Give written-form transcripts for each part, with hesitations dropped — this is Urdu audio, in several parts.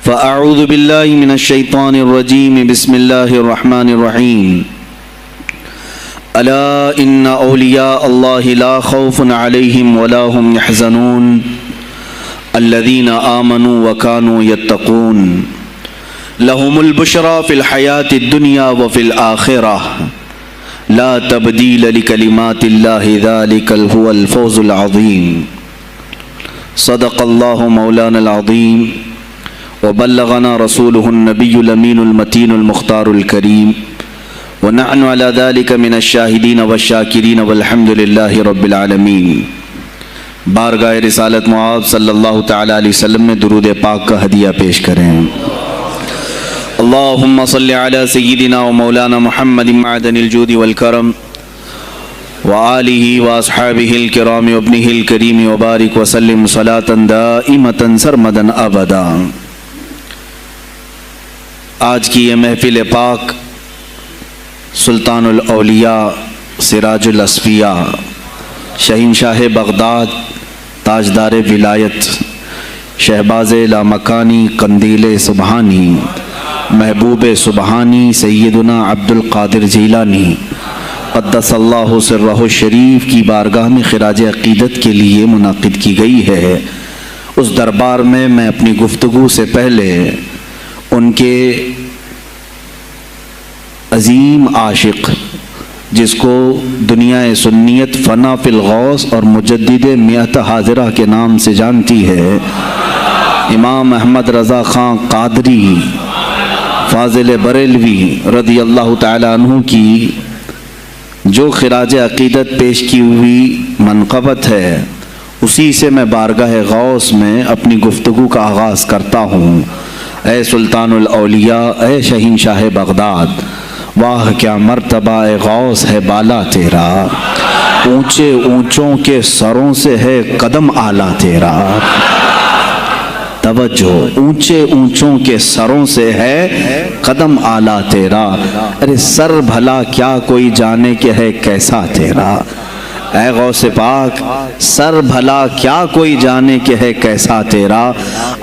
فأعوذ بالله من الشيطان الرجيم بسم الله الرحمن الرحيم ألا إن أولياء الله لا خوف عليهم ولا هم يحزنون الذين آمنوا وكانوا يتقون لهم البشرى في الحياة الدنيا وفي الآخرة لا تبديل لكلمات الله ذلك هو الفوز العظيم صدق الله مولانا العظيم وبلغنا رسوله النبي الأمين المتين المختار الكريم ونحن على ذلك من الشاهدين والشاكرين والحمد لله رب العالمين۔ بارگاہ رسالت معاذ صلی اللہ تعالیٰ علیہ وسلم میں درود پاک کا ہدیہ پیش کریں۔ اللہم صلی علی سیدنا و مولانا محمد معدن الجود والکرم وآلہ واصحابہ الکرام وابنہ الکریم وبارک وسلم صلاة دائمة سرمدا ابدا۔ آج کی یہ محفل پاک سلطان الاولیاء سراج الاصفیاء شہنشاہ بغداد تاجدار ولایت شہباز لامکانی قندیل سبحانی محبوب سبحانی سیدنا عبد القادر جیلانی قدس اللہ سرہ الشریف کی بارگاہ میں خراج عقیدت کے لیے منعقد کی گئی ہے۔ اس دربار میں میں اپنی گفتگو سے پہلے ان کے عظیم عاشق جس کو دنیا سنیت فنا فی الغوث اور مجدد میت حاضرہ کے نام سے جانتی ہے، امام احمد رضا خان قادری فاضل بریلوی رضی اللہ تعالیٰ عنہ کی جو خراج عقیدت پیش کی ہوئی منقبت ہے، اسی سے میں بارگاہ غوث میں اپنی گفتگو کا آغاز کرتا ہوں۔ اے سلطان الاولیاء، اے شہنشاہ بغداد، واہ کیا مرتبہ غوث ہے بالا تیرا، اونچے اونچوں کے سروں سے ہے قدم اعلیٰ تیرا۔ توجہ، اونچے اونچوں کے سروں سے ہے قدم اعلیٰ تیرا، ارے سر بھلا کیا کوئی جانے کہ ہے کیسا تیرا۔ اے غوث پاک، سر بھلا کیا کوئی جانے کہ ہے کیسا تیرا،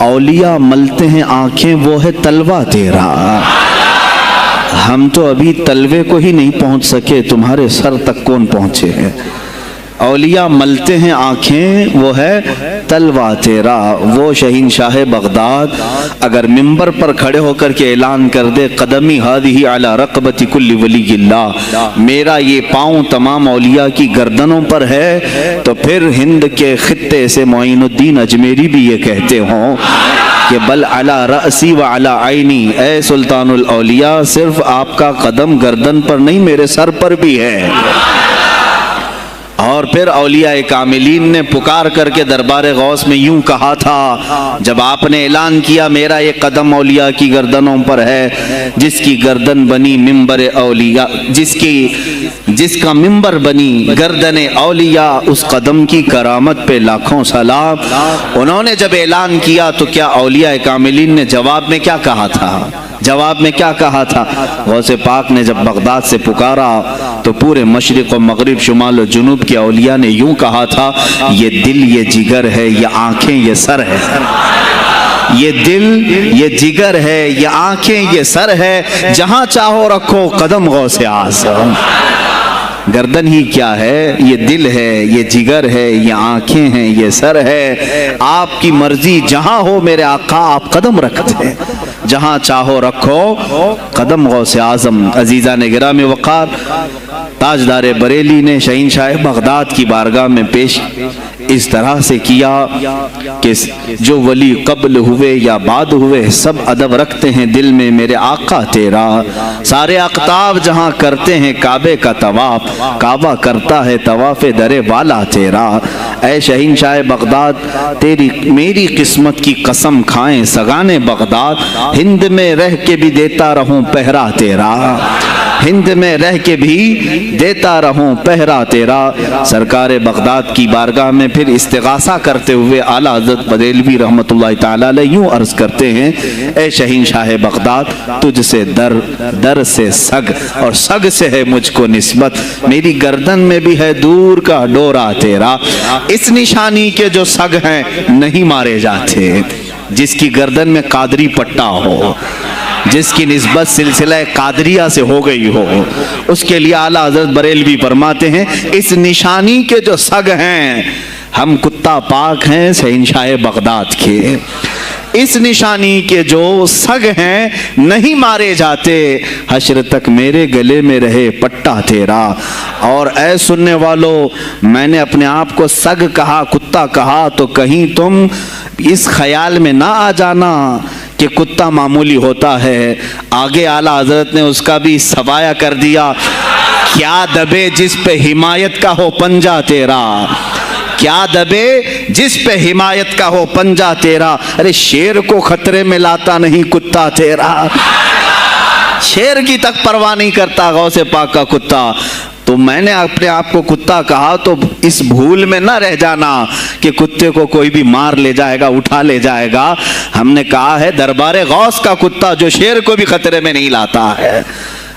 اولیاء ملتے ہیں آنکھیں وہ ہے تلوہ تیرا۔ ہم تو ابھی تلوے کو ہی نہیں پہنچ سکے، تمہارے سر تک کون پہنچے ہیں۔ اولیاء ملتے ہیں آنکھیں وہ ہے تلوہ تیرا۔ وہ شہنشاہ بغداد اگر منبر پر کھڑے ہو کر کے اعلان کر دے قدمی ہادھی علی رقبت کل ولی اللہ، میرا یہ پاؤں تمام اولیاء کی گردنوں پر ہے، تو پھر ہند کے خطے سے معین الدین اجمیری بھی یہ کہتے ہوں کہ بل علی رأسی و علی عینی، اے سلطان الاولیاء صرف آپ کا قدم گردن پر نہیں میرے سر پر بھی ہے۔ اور پھر اولیاء کاملین نے پکار کر کے دربار غوث میں یوں کہا تھا جب آپ نے اعلان کیا میرا یہ قدم اولیاء کی گردنوں پر ہے، جس کی گردن بنی منبر اولیاء، جس کا منبر بنی گردن اولیاء، اس قدم کی کرامت پہ لاکھوں سلام۔ انہوں نے جب اعلان کیا تو کیا اولیاء کاملین نے جواب میں کیا کہا تھا؟ جواب میں کیا کہا تھا؟ غوث پاک نے جب بغداد سے پکارا تو پورے مشرق و مغرب شمال و جنوب کے اولیاء نے یوں کہا تھا، یہ دل یہ جگر ہے، یہ آنکھیں یہ سر ہے۔ یہ دل یہ جگر ہے، یہ آنکھیں یہ سر ہے، جہاں چاہو رکھو قدم غوث اعظم۔ گردن ہی کیا ہے، یہ دل ہے، یہ جگر ہے، یہ آنکھیں ہیں، یہ سر ہے، آپ کی مرضی جہاں ہو میرے آقا آپ قدم رکھتے ہیں، جہاں چاہو رکھو قدم غوث اعظم۔ عزیزان گرامی وقار، تاجدار بریلی نے شہنشاہ بغداد کی بارگاہ میں پیش اس طرح سے کیا کہ جو ولی قبل ہوئے یا بعد ہوئے سب ادب رکھتے ہیں دل میں میرے آقا تیرا، سارے اقطاب جہاں کرتے ہیں کعبے کا طواف، کعبہ کرتا ہے طواف در والا تیرا۔ اے شہنشاہ بغداد، تیری میری قسمت کی قسم کھائیں سگانے بغداد، ہند میں رہ کے بھی دیتا رہوں پہرا تیرا، ہند میں رہ کے بھی دیتا رہوں پہرا تیرا۔ سرکار بغداد کی بارگاہ میں پھر استغاثہ کرتے ہوئے اعلیٰ حضرت بریلوی رحمت اللہ تعالیٰ علیہ یوں عرض کرتے ہیں، اے شہنشاہ بغداد، تجھ سے در، در سے سگ، اور سگ سے ہے مجھ کو نسبت، میری گردن میں بھی ہے دور کا ڈورا تیرا، اس نشانی کے جو سگ ہیں نہیں مارے جاتے، جس کی گردن میں قادری پٹا ہو، جس کی نسبت سلسلہ قادریہ سے ہو گئی ہو، اس کے لیے اعلیٰ حضرت بریلوی فرماتے ہیں اس نشانی کے جو سگ ہیں، ہم کتا پاک ہیں شہنشاہ بغداد کے، اس نشانی کے جو سگ ہیں نہیں مارے جاتے، حشر تک میرے گلے میں رہے پٹا تیرا۔ اور اے سننے والو، میں نے اپنے آپ کو سگ کہا، کتا کہا، تو کہیں تم اس خیال میں نہ آ جانا کہ کتا معمولی ہوتا ہے۔ آگے اعلیٰ حضرت نے اس کا بھی سوایہ کر دیا، کیا دبے جس پہ حمایت کا ہو پنجہ تیرا، کیا دبے جس پہ حمایت کا ہو پنجہ تیرا۔ ارے شیر کو خطرے میں لاتا نہیں کتا تیرا، شیر کی تک پرواہ نہیں کرتا غوث پاک کا کتا۔ تو میں نے اپنے آپ کو کتا کہا تو اس بھول میں نہ رہ جانا کہ کتے کو کوئی بھی مار لے جائے گا، اٹھا لے جائے گا۔ ہم نے کہا ہے دربار غوث کا کتا جو شیر کو بھی خطرے میں نہیں لاتا ہے۔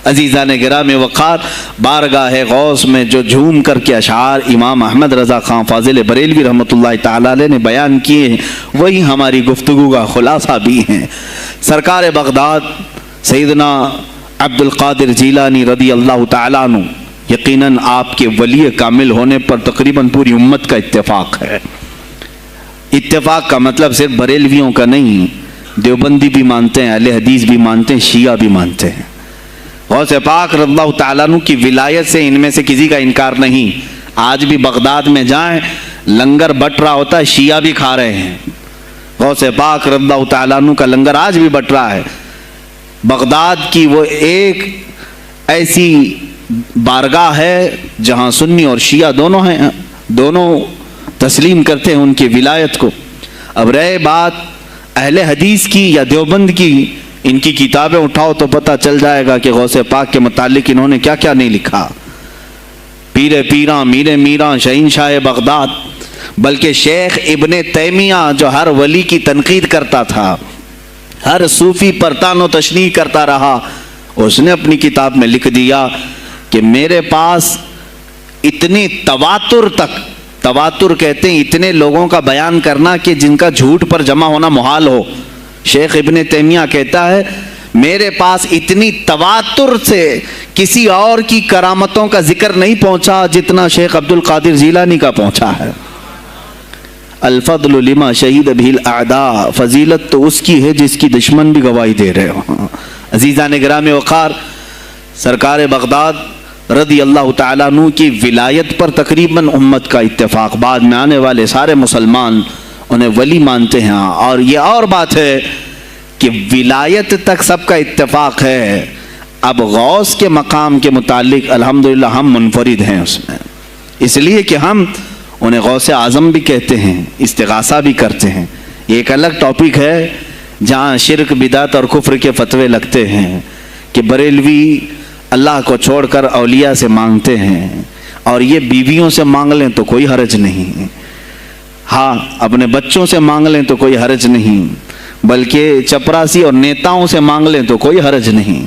عزیزان گرامی وقار، بارگاہ غوث میں جو جھوم کر کے اشعار امام احمد رضا خان فاضل بریلوی رحمۃ اللہ تعالی علیہ نے بیان کیے ہیں، وہی ہماری گفتگو کا خلاصہ بھی ہیں۔ سرکار بغداد سیدنا عبد القادر جیلانی رضی اللہ تعالیٰ عنہ، یقیناً آپ کے ولی کامل ہونے پر تقریباً پوری امت کا اتفاق ہے۔ اتفاق کا مطلب صرف بریلویوں کا نہیں، دیوبندی بھی مانتے ہیں، اہل حدیث بھی مانتے ہیں، شیعہ بھی مانتے ہیں۔ غوث پاک رضی اللہ تعالیٰ عنہ کی ولایت سے ان میں سے کسی کا انکار نہیں۔ آج بھی بغداد میں جائیں، لنگر بٹ رہا ہوتا ہے، شیعہ بھی کھا رہے ہیں۔ غوث پاک رضی اللہ تعالیٰ عنہ کا لنگر آج بھی بٹ رہا ہے۔ بغداد کی وہ ایک ایسی بارگاہ ہے جہاں سنی اور شیعہ دونوں ہیں، دونوں تسلیم کرتے ہیں ان کی ولایت کو۔ اب رہے بات اہل حدیث کی یا دیوبند کی، ان کی کتابیں اٹھاؤ تو پتہ چل جائے گا کہ غوث پاک کے متعلق انہوں نے کیا کیا نہیں لکھا۔ پیر پیراں، میر میراں، شہنشاہ بغداد، بلکہ شیخ ابن تیمیہ جو ہر ولی کی تنقید کرتا تھا، ہر صوفی پر تان و تشنیع کرتا رہا، اس نے اپنی کتاب میں لکھ دیا کہ میرے پاس اتنی تواتر تک، تواتر کہتے ہیں اتنے لوگوں کا بیان کرنا کہ جن کا جھوٹ پر جمع ہونا محال ہو۔ شیخ ابن تیمیہ کہتا ہے میرے پاس اتنی تواتر سے کسی اور کی کرامتوں کا ذکر نہیں پہنچا جتنا شیخ عبد القادر جیلانی کا پہنچا ہے۔ الفضل لما شہید بہ الاعداء، فضیلت تو اس کی ہے جس کی دشمن بھی گواہی دے رہے ہوں۔ عزیزان گرامی وقار، سرکار بغداد رضی اللہ تعالیٰ عنہ کی ولایت پر تقریباً امت کا اتفاق، بعد میں آنے والے سارے مسلمان انہیں ولی مانتے ہیں۔ اور یہ اور بات ہے کہ ولایت تک سب کا اتفاق ہے، اب غوث کے مقام کے متعلق الحمدللہ ہم منفرد ہیں اس میں، اس لیے کہ ہم انہیں غوث اعظم بھی کہتے ہیں، استغاثہ بھی کرتے ہیں۔ یہ ایک الگ ٹاپک ہے جہاں شرک، بدعت اور کفر کے فتوے لگتے ہیں کہ بریلوی اللہ کو چھوڑ کر اولیاء سے مانگتے ہیں، اور یہ بیویوں سے مانگ لیں تو کوئی حرج نہیں، ہاں اپنے بچوں سے مانگ لیں تو کوئی حرج نہیں، بلکہ چپراسی اور نیتاؤں سے مانگ لیں تو کوئی حرج نہیں۔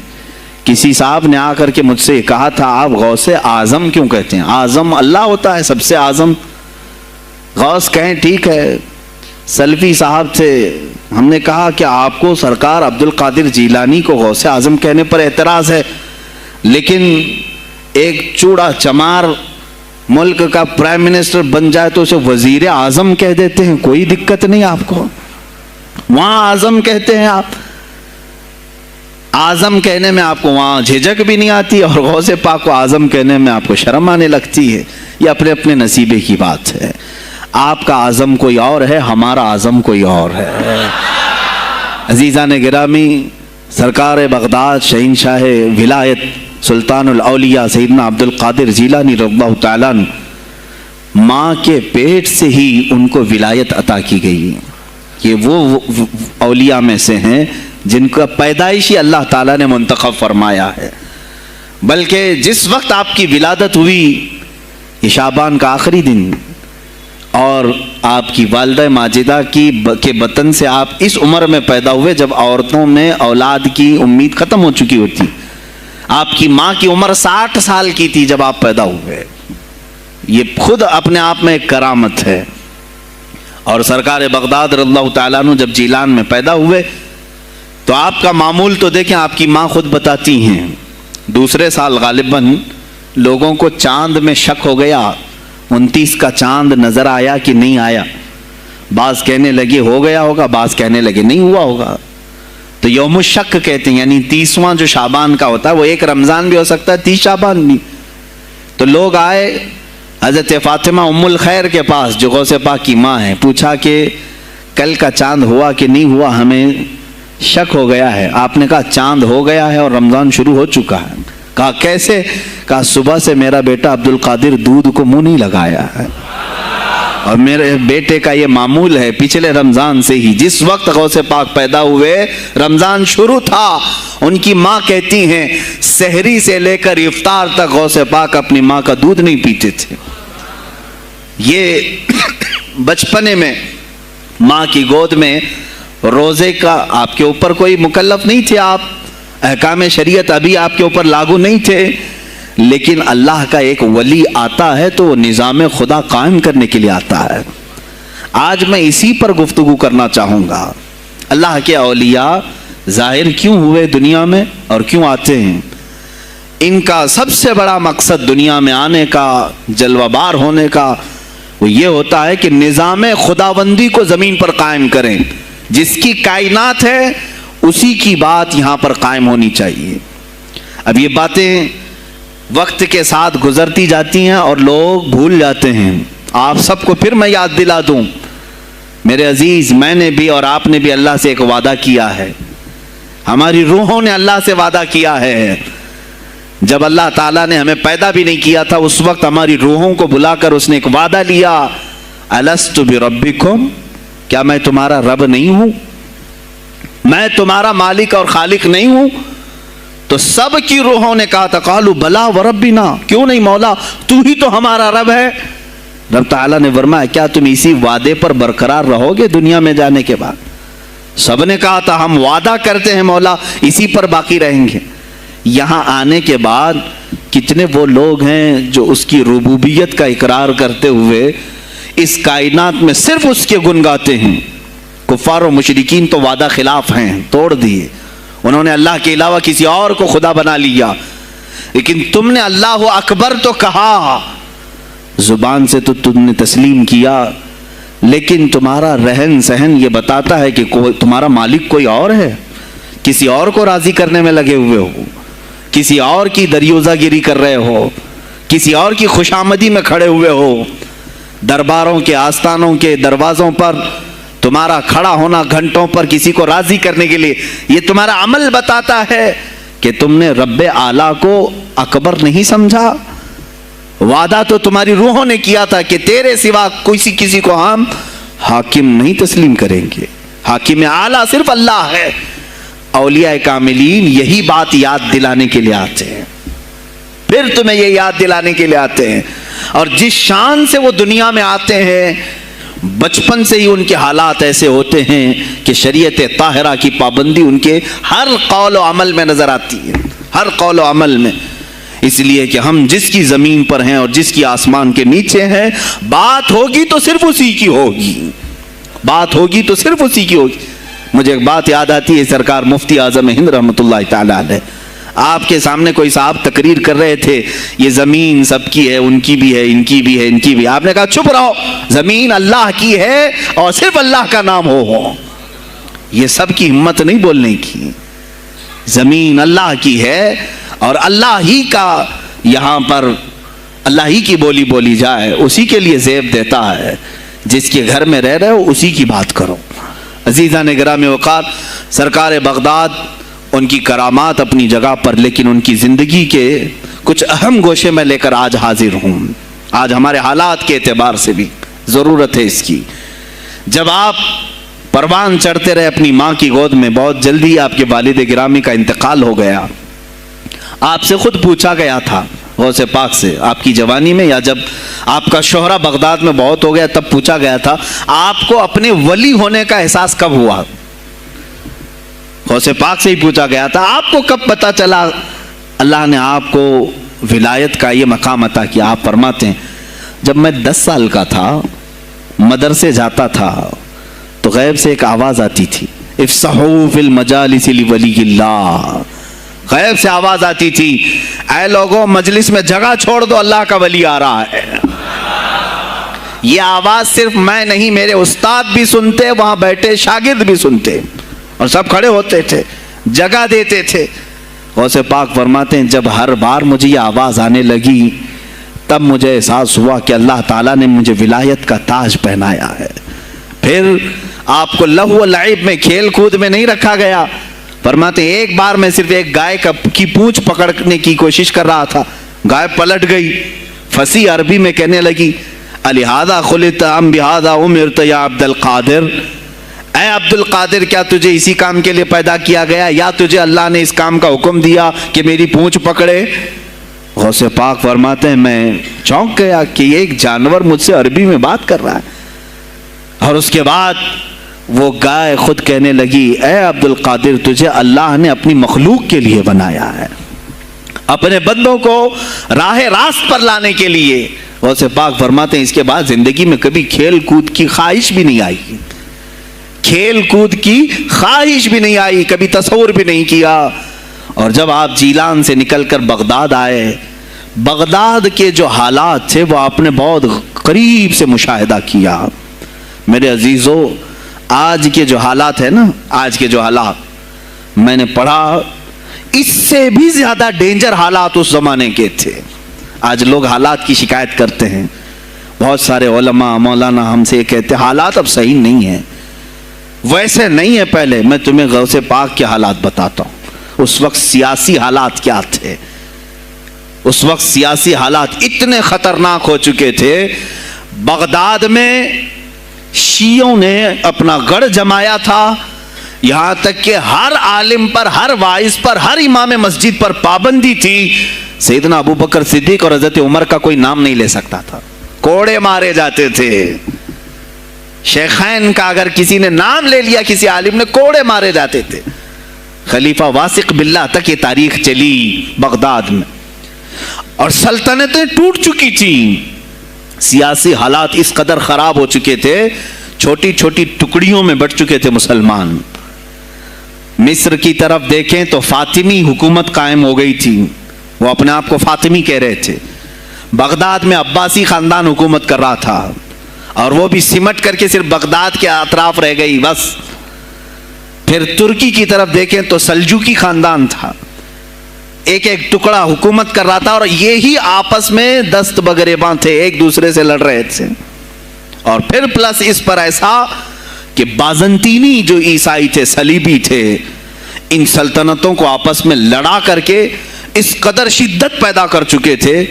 کسی صاحب نے آ کر کے مجھ سے کہا تھا آپ غوث اعظم کیوں کہتے ہیں؟ اعظم اللہ ہوتا ہے، سب سے اعظم غوث کہیں ٹھیک ہے۔ سلفی صاحب تھے، ہم نے کہا کہ آپ کو سرکار عبد القادر جیلانی کو غوث اعظم کہنے پر اعتراض ہے، لیکن ایک چوڑا چمار ملک کا پرائم منسٹر بن جائے تو اسے وزیر اعظم کہہ دیتے ہیں، کوئی دقت نہیں آپ کو، وہاں اعظم کہتے ہیں آپ، اعظم کہنے میں آپ کو وہاں جھجک بھی نہیں آتی، اور غوث پاک کو اعظم کہنے میں آپ کو شرم آنے لگتی ہے۔ یہ اپنے اپنے نصیبے کی بات ہے، آپ کا اعظم کوئی اور ہے، ہمارا اعظم کوئی اور ہے۔ عزیزان گرامی، سرکار بغداد شہنشاہ ولایت سلطان الاولیاء سیدنا عبد القادر جیلانی رضی اللہ تعالیٰ عنہ، ماں کے پیٹ سے ہی ان کو ولایت عطا کی گئی۔ یہ وہ اولیاء میں سے ہیں جن کا پیدائشی اللہ تعالیٰ نے منتخب فرمایا ہے، بلکہ جس وقت آپ کی ولادت ہوئی یہ شعبان کا آخری دن، اور آپ کی والدہ ماجدہ کے بطن سے آپ اس عمر میں پیدا ہوئے جب عورتوں میں اولاد کی امید ختم ہو چکی ہوتی۔ آپ کی ماں کی عمر 60 سال کی تھی جب آپ پیدا ہوئے، یہ خود اپنے آپ میں ایک کرامت ہے۔ اور سرکار بغداد رضی اللہ تعالیٰ عنہ جب جیلان میں پیدا ہوئے تو آپ کا معمول تو دیکھیں، آپ کی ماں خود بتاتی ہیں، دوسرے سال غالباً لوگوں کو چاند میں شک ہو گیا، 29 کا چاند نظر آیا کہ نہیں آیا، بعض کہنے لگے ہو گیا ہوگا، بعض کہنے لگے نہیں ہوا ہوگا، تو یوم الشک کہتے ہیں، یعنی 30واں جو شعبان کا ہوتا ہے، وہ ایک رمضان بھی ہو سکتا ہے، 30 شعبان بھی۔ تو لوگ آئے حضرت فاطمہ ام الخیر کے پاس جو غوث پاک کی ماں ہے، پوچھا کہ کل کا چاند ہوا کہ نہیں ہوا، ہمیں شک ہو گیا ہے۔ آپ نے کہا چاند ہو گیا ہے اور رمضان شروع ہو چکا ہے۔ کہا کیسے؟ کہا صبح سے میرا بیٹا عبد القادر دودھ کو منہ نہیں لگایا ہے، اور میرے بیٹے کا یہ معمول ہے پچھلے رمضان سے ہی، جس وقت غوث پاک پیدا ہوئے رمضان شروع تھا۔ ان کی ماں کہتی ہیں سحری سے لے کر افطار تک غوث پاک اپنی ماں کا دودھ نہیں پیتے تھے۔ یہ بچپنے میں ماں کی گود میں روزے کا آپ کے اوپر کوئی مکلف نہیں تھے، آپ احکام شریعت ابھی آپ کے اوپر لاگو نہیں تھے، لیکن اللہ کا ایک ولی آتا ہے تو وہ نظام خدا قائم کرنے کے لیے آتا ہے۔ آج میں اسی پر گفتگو کرنا چاہوں گا، اللہ کے اولیاء ظاہر کیوں ہوئے دنیا میں اور کیوں آتے ہیں؟ ان کا سب سے بڑا مقصد دنیا میں آنے کا، جلوہ بار ہونے کا، وہ یہ ہوتا ہے کہ نظام خداوندی کو زمین پر قائم کریں، جس کی کائنات ہے اسی کی بات یہاں پر قائم ہونی چاہیے۔ اب یہ باتیں وقت کے ساتھ گزرتی جاتی ہیں اور لوگ بھول جاتے ہیں۔ آپ سب کو پھر میں یاد دلا دوں، میرے عزیز، میں نے بھی اور آپ نے بھی اللہ سے ایک وعدہ کیا ہے، ہماری روحوں نے اللہ سے وعدہ کیا ہے۔ جب اللہ تعالیٰ نے ہمیں پیدا بھی نہیں کیا تھا اس وقت ہماری روحوں کو بلا کر اس نے ایک وعدہ لیا، الست بربکم، کیا میں تمہارا رب نہیں ہوں؟ میں تمہارا مالک اور خالق نہیں ہوں؟ تو سب کی روحوں نے کہا تھا قالوا بلا وربنا، کیوں نہیں مولا، تو ہی تو ہمارا رب ہے۔ رب تعالیٰ نے فرمایا کیا تم اسی وعدے پر برقرار رہو گے دنیا میں جانے کے بعد؟ سب نے کہا تھا ہم وعدہ کرتے ہیں مولا اسی پر باقی رہیں گے۔ یہاں آنے کے بعد کتنے وہ لوگ ہیں جو اس کی ربوبیت کا اقرار کرتے ہوئے اس کائنات میں صرف اس کے گن گاتے ہیں۔ کفار و مشرکین تو وعدہ خلاف ہیں، توڑ دیے، انہوں نے اللہ کے علاوہ کسی اور کو خدا بنا لیا، لیکن تم نے اللہ اکبر تو کہا، زبان سے تو تم نے تسلیم کیا، لیکن تمہارا رہن سہن یہ بتاتا ہے کہ تمہارا مالک کوئی اور ہے، کسی اور کو راضی کرنے میں لگے ہوئے ہو، کسی اور کی دریوزہ گیری کر رہے ہو، کسی اور کی خوشامدی میں کھڑے ہوئے ہو، درباروں کے آستانوں کے دروازوں پر تمہارا کھڑا ہونا گھنٹوں پر کسی کو راضی کرنے کے لیے، یہ تمہارا عمل بتاتا ہے کہ تم نے رب اعلیٰ کو اکبر نہیں سمجھا۔ وعدہ تو تمہاری روحوں نے کیا تھا کہ تیرے سوا کسی کو ہم حاکم نہیں تسلیم کریں گے، حاکم اعلیٰ صرف اللہ ہے۔ اولیاء کاملین یہی بات یاد دلانے کے لیے آتے ہیں، پھر تمہیں یہ یاد دلانے کے لیے آتے ہیں، اور جس شان سے وہ دنیا میں آتے ہیں بچپن سے ہی ان کے حالات ایسے ہوتے ہیں کہ شریعت طاہرہ کی پابندی ان کے ہر قول و عمل میں نظر آتی ہے، ہر قول و عمل میں۔ اس لیے کہ ہم جس کی زمین پر ہیں اور جس کی آسمان کے نیچے ہیں، بات ہوگی تو صرف اسی کی ہوگی، بات ہوگی تو صرف اسی کی ہوگی۔ مجھے ایک بات یاد آتی ہے، سرکار مفتی اعظم ہند رحمۃ اللہ تعالیٰ علیہ، آپ کے سامنے کوئی صاحب تقریر کر رہے تھے، یہ زمین سب کی ہے، ان کی بھی ہے، ان کی بھی ہے، ان کی بھی ہے۔ آپ نے کہا چپ رہو، زمین اللہ کی ہے اور صرف اللہ کا نام ہو۔ یہ سب کی ہمت نہیں بولنے کی، زمین اللہ کی ہے اور اللہ ہی کا، یہاں پر اللہ ہی کی بولی بولی جائے، اسی کے لیے زیب دیتا ہے۔ جس کے گھر میں رہ رہے ہو اسی کی بات کرو۔ عزیزان گرامی وقار، سرکار بغداد، ان کی کرامات اپنی جگہ پر، لیکن ان کی زندگی کے کچھ اہم گوشے میں لے کر آج حاضر ہوں۔ آج ہمارے حالات کے اعتبار سے بھی ضرورت ہے اس کی۔ جب آپ پروان چڑھتے رہے اپنی ماں کی گود میں، بہت جلدی آپ کے والد گرامی کا انتقال ہو گیا۔ آپ سے خود پوچھا گیا تھا غوث پاک سے، آپ کی جوانی میں یا جب آپ کا شہرہ بغداد میں بہت ہو گیا تب پوچھا گیا تھا آپ کو اپنے ولی ہونے کا احساس کب ہوا؟ غوث پاک سے ہی پوچھا گیا تھا آپ کو کب پتا چلا اللہ نے آپ کو ولایت کا یہ مقام عطا کیا؟ آپ فرماتے ہیں جب میں 10 سال کا تھا مدرسے جاتا تھا تو غیب سے ایک آواز آتی تھی، افصحوا فی المجالس لولی اللہ. غیب سے آواز آتی تھی، اے لوگوں مجلس میں جگہ چھوڑ دو، اللہ کا ولی آ رہا ہے. یہ آواز صرف میں نہیں، میرے استاد بھی سنتے، وہاں بیٹھے شاگرد بھی سنتے، اور سب کھڑے ہوتے تھے، جگہ دیتے تھے. غوث پاک فرماتے ہیں جب ہر بار مجھے یہ آواز آنے لگی تب مجھے احساس ہوا کہ اللہ تعالیٰ نے مجھے ولایت کا تاج پہنایا ہے. پھر آپ کو لہو و لعب میں، کھیل کود میں نہیں رکھا گیا. فرماتے ہیں ایک بار میں صرف ایک گائے کی پونچھ پکڑنے کی کوشش کر رہا تھا، گائے پلٹ گئی، فصیح عربی میں کہنے لگی الہذا خلقت ام بہذا امرت یا عبد القادر، اے عبد القادر کیا تجھے اسی کام کے لیے پیدا کیا گیا یا تجھے اللہ نے اس کام کا حکم دیا کہ میری پونچھ پکڑے؟ غوث پاک فرماتے ہیں میں چونک گیا کہ یہ ایک جانور مجھ سے عربی میں بات کر رہا ہے. اور اس کے بعد وہ گائے خود کہنے لگی اے عبد القادر تجھے اللہ نے اپنی مخلوق کے لیے بنایا ہے، اپنے بندوں کو راہ راست پر لانے کے لیے. غوث پاک فرماتے ہیں اس کے بعد زندگی میں کبھی کھیل کود کی خواہش بھی نہیں آئی، کھیل کود کی خواہش بھی نہیں آئی، کبھی تصور بھی نہیں کیا. اور جب آپ جیلان سے نکل کر بغداد آئے، بغداد کے جو حالات تھے وہ آپ نے بہت قریب سے مشاہدہ کیا. میرے عزیزو آج کے جو حالات ہیں نا، آج کے جو حالات میں نے پڑھا اس سے بھی زیادہ ڈینجر حالات اس زمانے کے تھے. آج لوگ حالات کی شکایت کرتے ہیں، بہت سارے علماء مولانا ہم سے یہ کہتے ہیں حالات اب صحیح نہیں ہیں، ویسے نہیں ہے پہلے. میں تمہیں غوث پاک کے حالات بتاتا ہوں. اس وقت سیاسی حالات کیا تھے، اس وقت سیاسی حالات اتنے خطرناک ہو چکے تھے. بغداد میں شیعوں نے اپنا گڑھ جمایا تھا، یہاں تک کہ ہر عالم پر، ہر واعظ پر، ہر امام مسجد پر پابندی تھی. سیدنا ابو بکر صدیق اور حضرت عمر کا کوئی نام نہیں لے سکتا تھا، کوڑے مارے جاتے تھے. شیخین کا اگر کسی نے نام لے لیا کسی عالم نے، کوڑے مارے جاتے تھے. خلیفہ واثق باللہ تک یہ تاریخ چلی بغداد میں، اور سلطنتیں ٹوٹ چکی تھیں. سیاسی حالات اس قدر خراب ہو چکے تھے، چھوٹی چھوٹی ٹکڑیوں میں بٹ چکے تھے مسلمان. مصر کی طرف دیکھیں تو فاطمی حکومت قائم ہو گئی تھی، وہ اپنے آپ کو فاطمی کہہ رہے تھے. بغداد میں عباسی خاندان حکومت کر رہا تھا، اور وہ بھی سمٹ کر کے صرف بغداد کے اطراف رہ گئی بس. پھر ترکی کی طرف دیکھیں تو سلجوکی خاندان تھا، ایک ایک ٹکڑا حکومت کر رہا تھا، اور یہی آپس میں دست بگریباں تھے، ایک دوسرے سے لڑ رہے تھے. اور پھر پلس اس پر ایسا کہ بازنطینی جو عیسائی تھے، صلیبی تھے، ان سلطنتوں کو آپس میں لڑا کر کے اس قدر شدت پیدا کر چکے تھے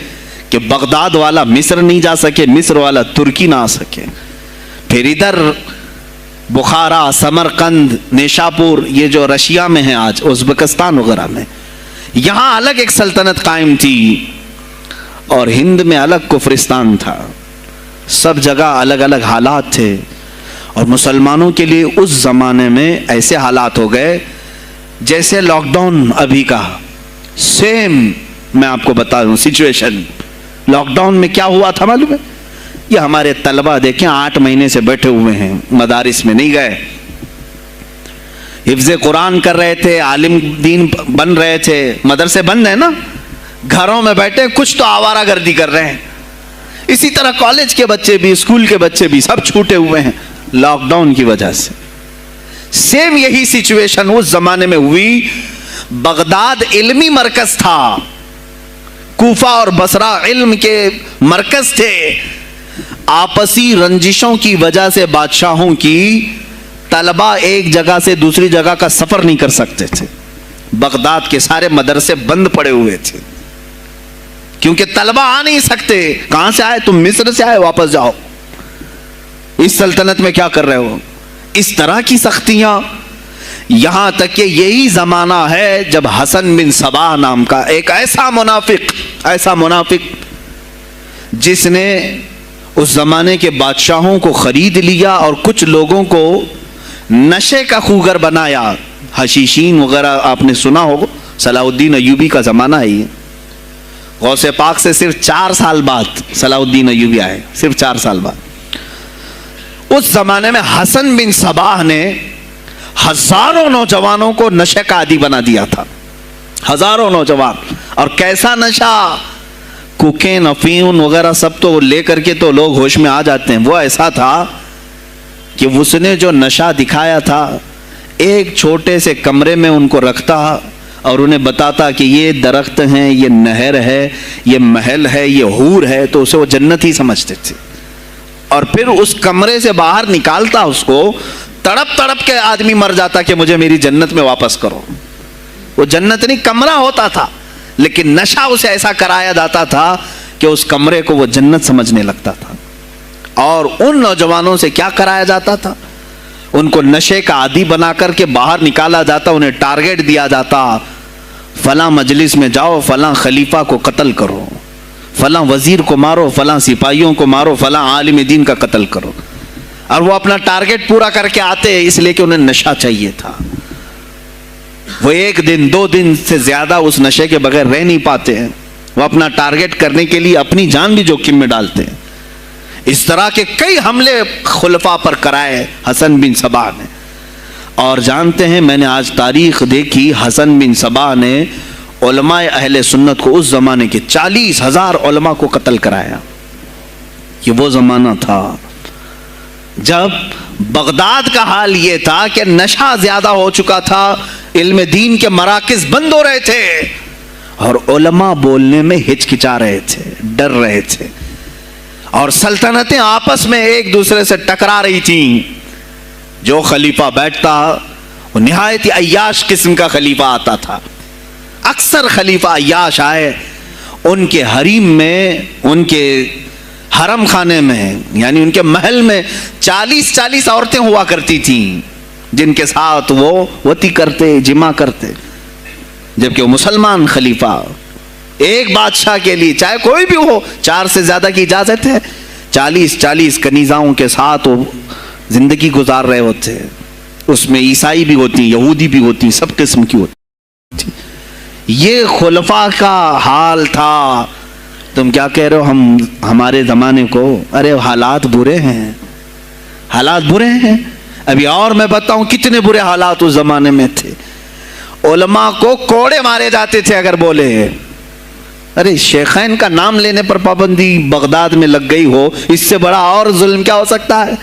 کہ بغداد والا مصر نہیں جا سکے، مصر والا ترکی نہ آ سکے. پھر ادھر بخارا، سمرقند، نیشاپور، یہ جو رشیا میں ہیں آج، ازبکستان وغیرہ میں، یہاں الگ ایک سلطنت قائم تھی، اور ہند میں الگ کفرستان تھا. سب جگہ الگ الگ حالات تھے. اور مسلمانوں کے لیے اس زمانے میں ایسے حالات ہو گئے جیسے لاک ڈاؤن ابھی کا سیم. میں آپ کو بتا دوں سچویشن لاک ڈاؤن میں کیا ہوا تھا معلوم ہے؟ یہ ہمارے طلبہ دیکھیں 8 مہینے سے بیٹھے ہوئے ہیں، مدارس میں نہیں گئے، حفظ قرآن کر رہے تھے، عالم دین بن رہے تھے، مدرسے بند ہیں نا، گھروں میں بیٹھے کچھ تو آوارہ گردی کر رہے ہیں. اسی طرح کالج کے بچے بھی، اسکول کے بچے بھی سب چھوٹے ہوئے ہیں لاک ڈاؤن کی وجہ سے. سیم یہی سچویشن اس زمانے میں ہوئی. بغداد علمی مرکز تھا، کوفہ اور بصرہ علم کے مرکز تھے. آپسی رنجشوں کی وجہ سے بادشاہوں کی طلبہ ایک جگہ سے دوسری جگہ کا سفر نہیں کر سکتے تھے. بغداد کے سارے مدرسے بند پڑے ہوئے تھے کیونکہ طلبہ آ نہیں سکتے. کہاں سے آئے تم؟ مصر سے آئے، واپس جاؤ، اس سلطنت میں کیا کر رہے ہو؟ اس طرح کی سختیاں. یہاں تک کہ یہی زمانہ ہے جب حسن بن صباح نام کا ایک ایسا منافق جس نے اس زمانے کے بادشاہوں کو خرید لیا اور کچھ لوگوں کو نشے کا خوگر بنایا. حشیشین وغیرہ آپ نے سنا ہوگا، صلاح الدین ایوبی کا زمانہ ہے یہ. غوث پاک سے صرف 4 سال بعد صلاح الدین ایوبی آئے، صرف 4 سال بعد. اس زمانے میں حسن بن صباح نے ہزاروں نوجوانوں کو نشے کا عادی بنا دیا تھا، ہزاروں نوجوان. اور کیسا نشہ، کوکین، افیون وغیرہ سب تو لے کر کے تو لوگ ہوش میں آ جاتے ہیں. وہ ایسا تھا کہ اس نے جو نشہ دکھایا تھا، ایک چھوٹے سے کمرے میں ان کو رکھتا اور انہیں بتاتا کہ یہ درخت ہیں، یہ نہر ہے، یہ محل ہے، یہ حور ہے، تو اسے وہ جنت ہی سمجھتے تھے. اور پھر اس کمرے سے باہر نکالتا اس کو، تڑپ تڑپ کے آدمی مر جاتا کہ مجھے میری جنت میں واپس کرو. وہ جنت نہیں، کمرہ ہوتا تھا، لیکن نشہ اسے ایسا کرایا جاتا تھا کہ اس کمرے کو وہ جنت سمجھنے لگتا تھا. اور ان نوجوانوں سے کیا کرایا جاتا تھا؟ ان کو نشے کا عادی بنا کر کے باہر نکالا جاتا، انہیں ٹارگٹ دیا جاتا، فلاں مجلس میں جاؤ، فلاں خلیفہ کو قتل کرو، فلاں وزیر کو مارو، فلاں سپاہیوں کو مارو، فلاں عالم دین کا قتل کرو. اور وہ اپنا ٹارگٹ پورا کر کے آتے، اس لیے کہ انہیں نشہ چاہیے تھا. وہ ایک دن 2 دن سے زیادہ اس نشے کے بغیر رہ نہیں پاتے ہیں. وہ اپنا ٹارگٹ کرنے کے لیے اپنی جان بھی جوخم میں ڈالتے ہیں. اس طرح کے کئی حملے خلفاء پر کرائے حسن بن صباح نے. اور جانتے ہیں، میں نے آج تاریخ دیکھی، حسن بن صباح نے علماء اہل سنت کو اس زمانے کے 40,000 علماء کو قتل کرایا. یہ وہ زمانہ تھا جب بغداد کا حال یہ تھا کہ نشہ زیادہ ہو چکا تھا، علم دین کے مراکز بند ہو رہے تھے، اور علماء بولنے میں ہچکچا رہے تھے، ڈر رہے تھے، اور سلطنتیں آپس میں ایک دوسرے سے ٹکرا رہی تھیں. جو خلیفہ بیٹھتا وہ نہایت عیاش قسم کا خلیفہ آتا تھا. اکثر خلیفہ عیاش آئے، ان کے حریم میں، ان کے حرم خانے میں، یعنی ان کے محل میں 40 عورتیں ہوا کرتی تھیں جن کے ساتھ وہ وطی کرتے، جمع کرتے. جبکہ وہ مسلمان خلیفہ ایک بادشاہ کے لیے چاہے کوئی بھی ہو 4 سے زیادہ کی اجازت ہے. 40 کنیزاؤں کے ساتھ وہ زندگی گزار رہے ہوتے. اس میں عیسائی بھی ہوتی، یہودی بھی ہوتی، سب قسم کی ہوتی. یہ خلفاء کا حال تھا. تم کیا کہہ رہے ہو ہمارے زمانے کو؟ ارے حالات برے ہیں، حالات برے ہیں. ابھی اور میں بتاؤں کتنے برے حالات اس زمانے میں تھے. علماء کو کوڑے مارے جاتے تھے اگر بولے. ارے شیخین کا نام لینے پر پابندی بغداد میں لگ گئی ہو، اس سے بڑا اور ظلم کیا ہو سکتا ہے؟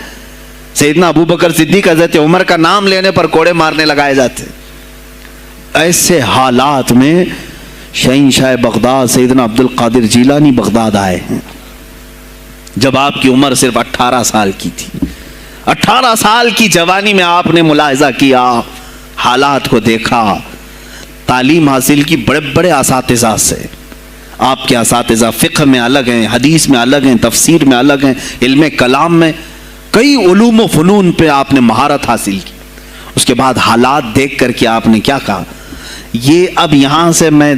سیدنا ابو بکر صدیق، حضرت عمر کا نام لینے پر کوڑے مارنے لگائے جاتے. ایسے حالات میں شہنشاہ بغداد سیدنا عبد القادر جیلانی بغداد آئے ہیں جب آپ کی عمر صرف 18 سال کی تھی. 18 سال کی جوانی میں آپ نے ملاحظہ کیا، حالات کو دیکھا، تعلیم حاصل کی بڑے بڑے اساتذہ سے. آپ کے اساتذہ فقہ میں الگ ہیں، حدیث میں الگ ہیں، تفسیر میں الگ ہیں، علم کلام میں، کئی علوم و فنون پہ آپ نے مہارت حاصل کی. اس کے بعد حالات دیکھ کر کے آپ نے کیا کہا؟ یہ اب یہاں سے میں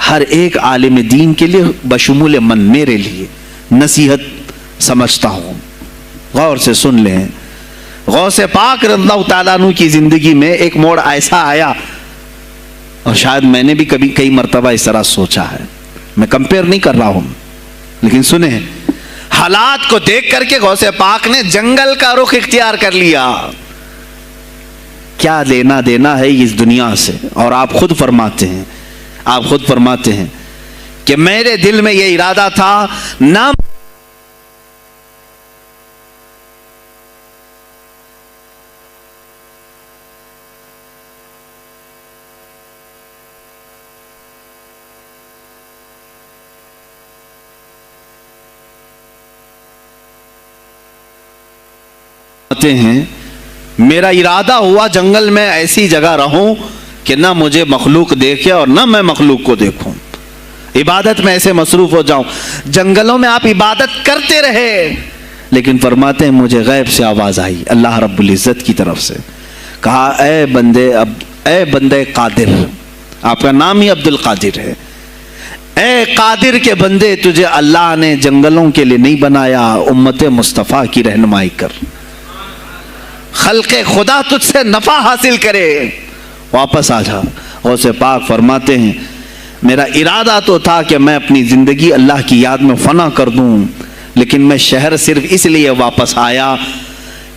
ہر ایک عالم دین کے لیے بشمول من میرے لیے نصیحت سمجھتا ہوں. غور سے سن لیں. غوث پاک رضی اللہ تعالیٰ عنہ کی زندگی میں ایک موڑ ایسا آیا، اور شاید میں نے بھی کبھی کئی مرتبہ اس طرح سوچا ہے. میں کمپیئر نہیں کر رہا ہوں، لیکن سنیں، حالات کو دیکھ کر کے غوث پاک نے جنگل کا رخ اختیار کر لیا. کیا لینا دینا ہے اس دنیا سے؟ اور آپ خود فرماتے ہیں کہ میرے دل میں یہ ارادہ تھا، نہ ہیں، میرا ارادہ ہوا جنگل میں ایسی جگہ رہوں کہ نہ مجھے مخلوق دیکھے اور نہ میں مخلوق کو دیکھوں. عبادت میں ایسے مصروف ہو جاؤں. جنگلوں میں آپ عبادت کرتے رہے، لیکن فرماتے ہیں مجھے غیب سے آواز آئی اللہ رب العزت کی طرف سے. کہا اے بندے قادر، آپ کا نام ہی عبد القادر ہے، اے قادر کے بندے، تجھے اللہ نے جنگلوں کے لیے نہیں بنایا، امت مصطفیٰ کی رہنمائی کر، خلق خدا تجھ سے نفع حاصل کرے، واپس آ جا. غوث پاک فرماتے ہیں میرا ارادہ تو تھا کہ میں اپنی زندگی اللہ کی یاد میں فنا کر دوں، لیکن میں شہر صرف اس لیے واپس آیا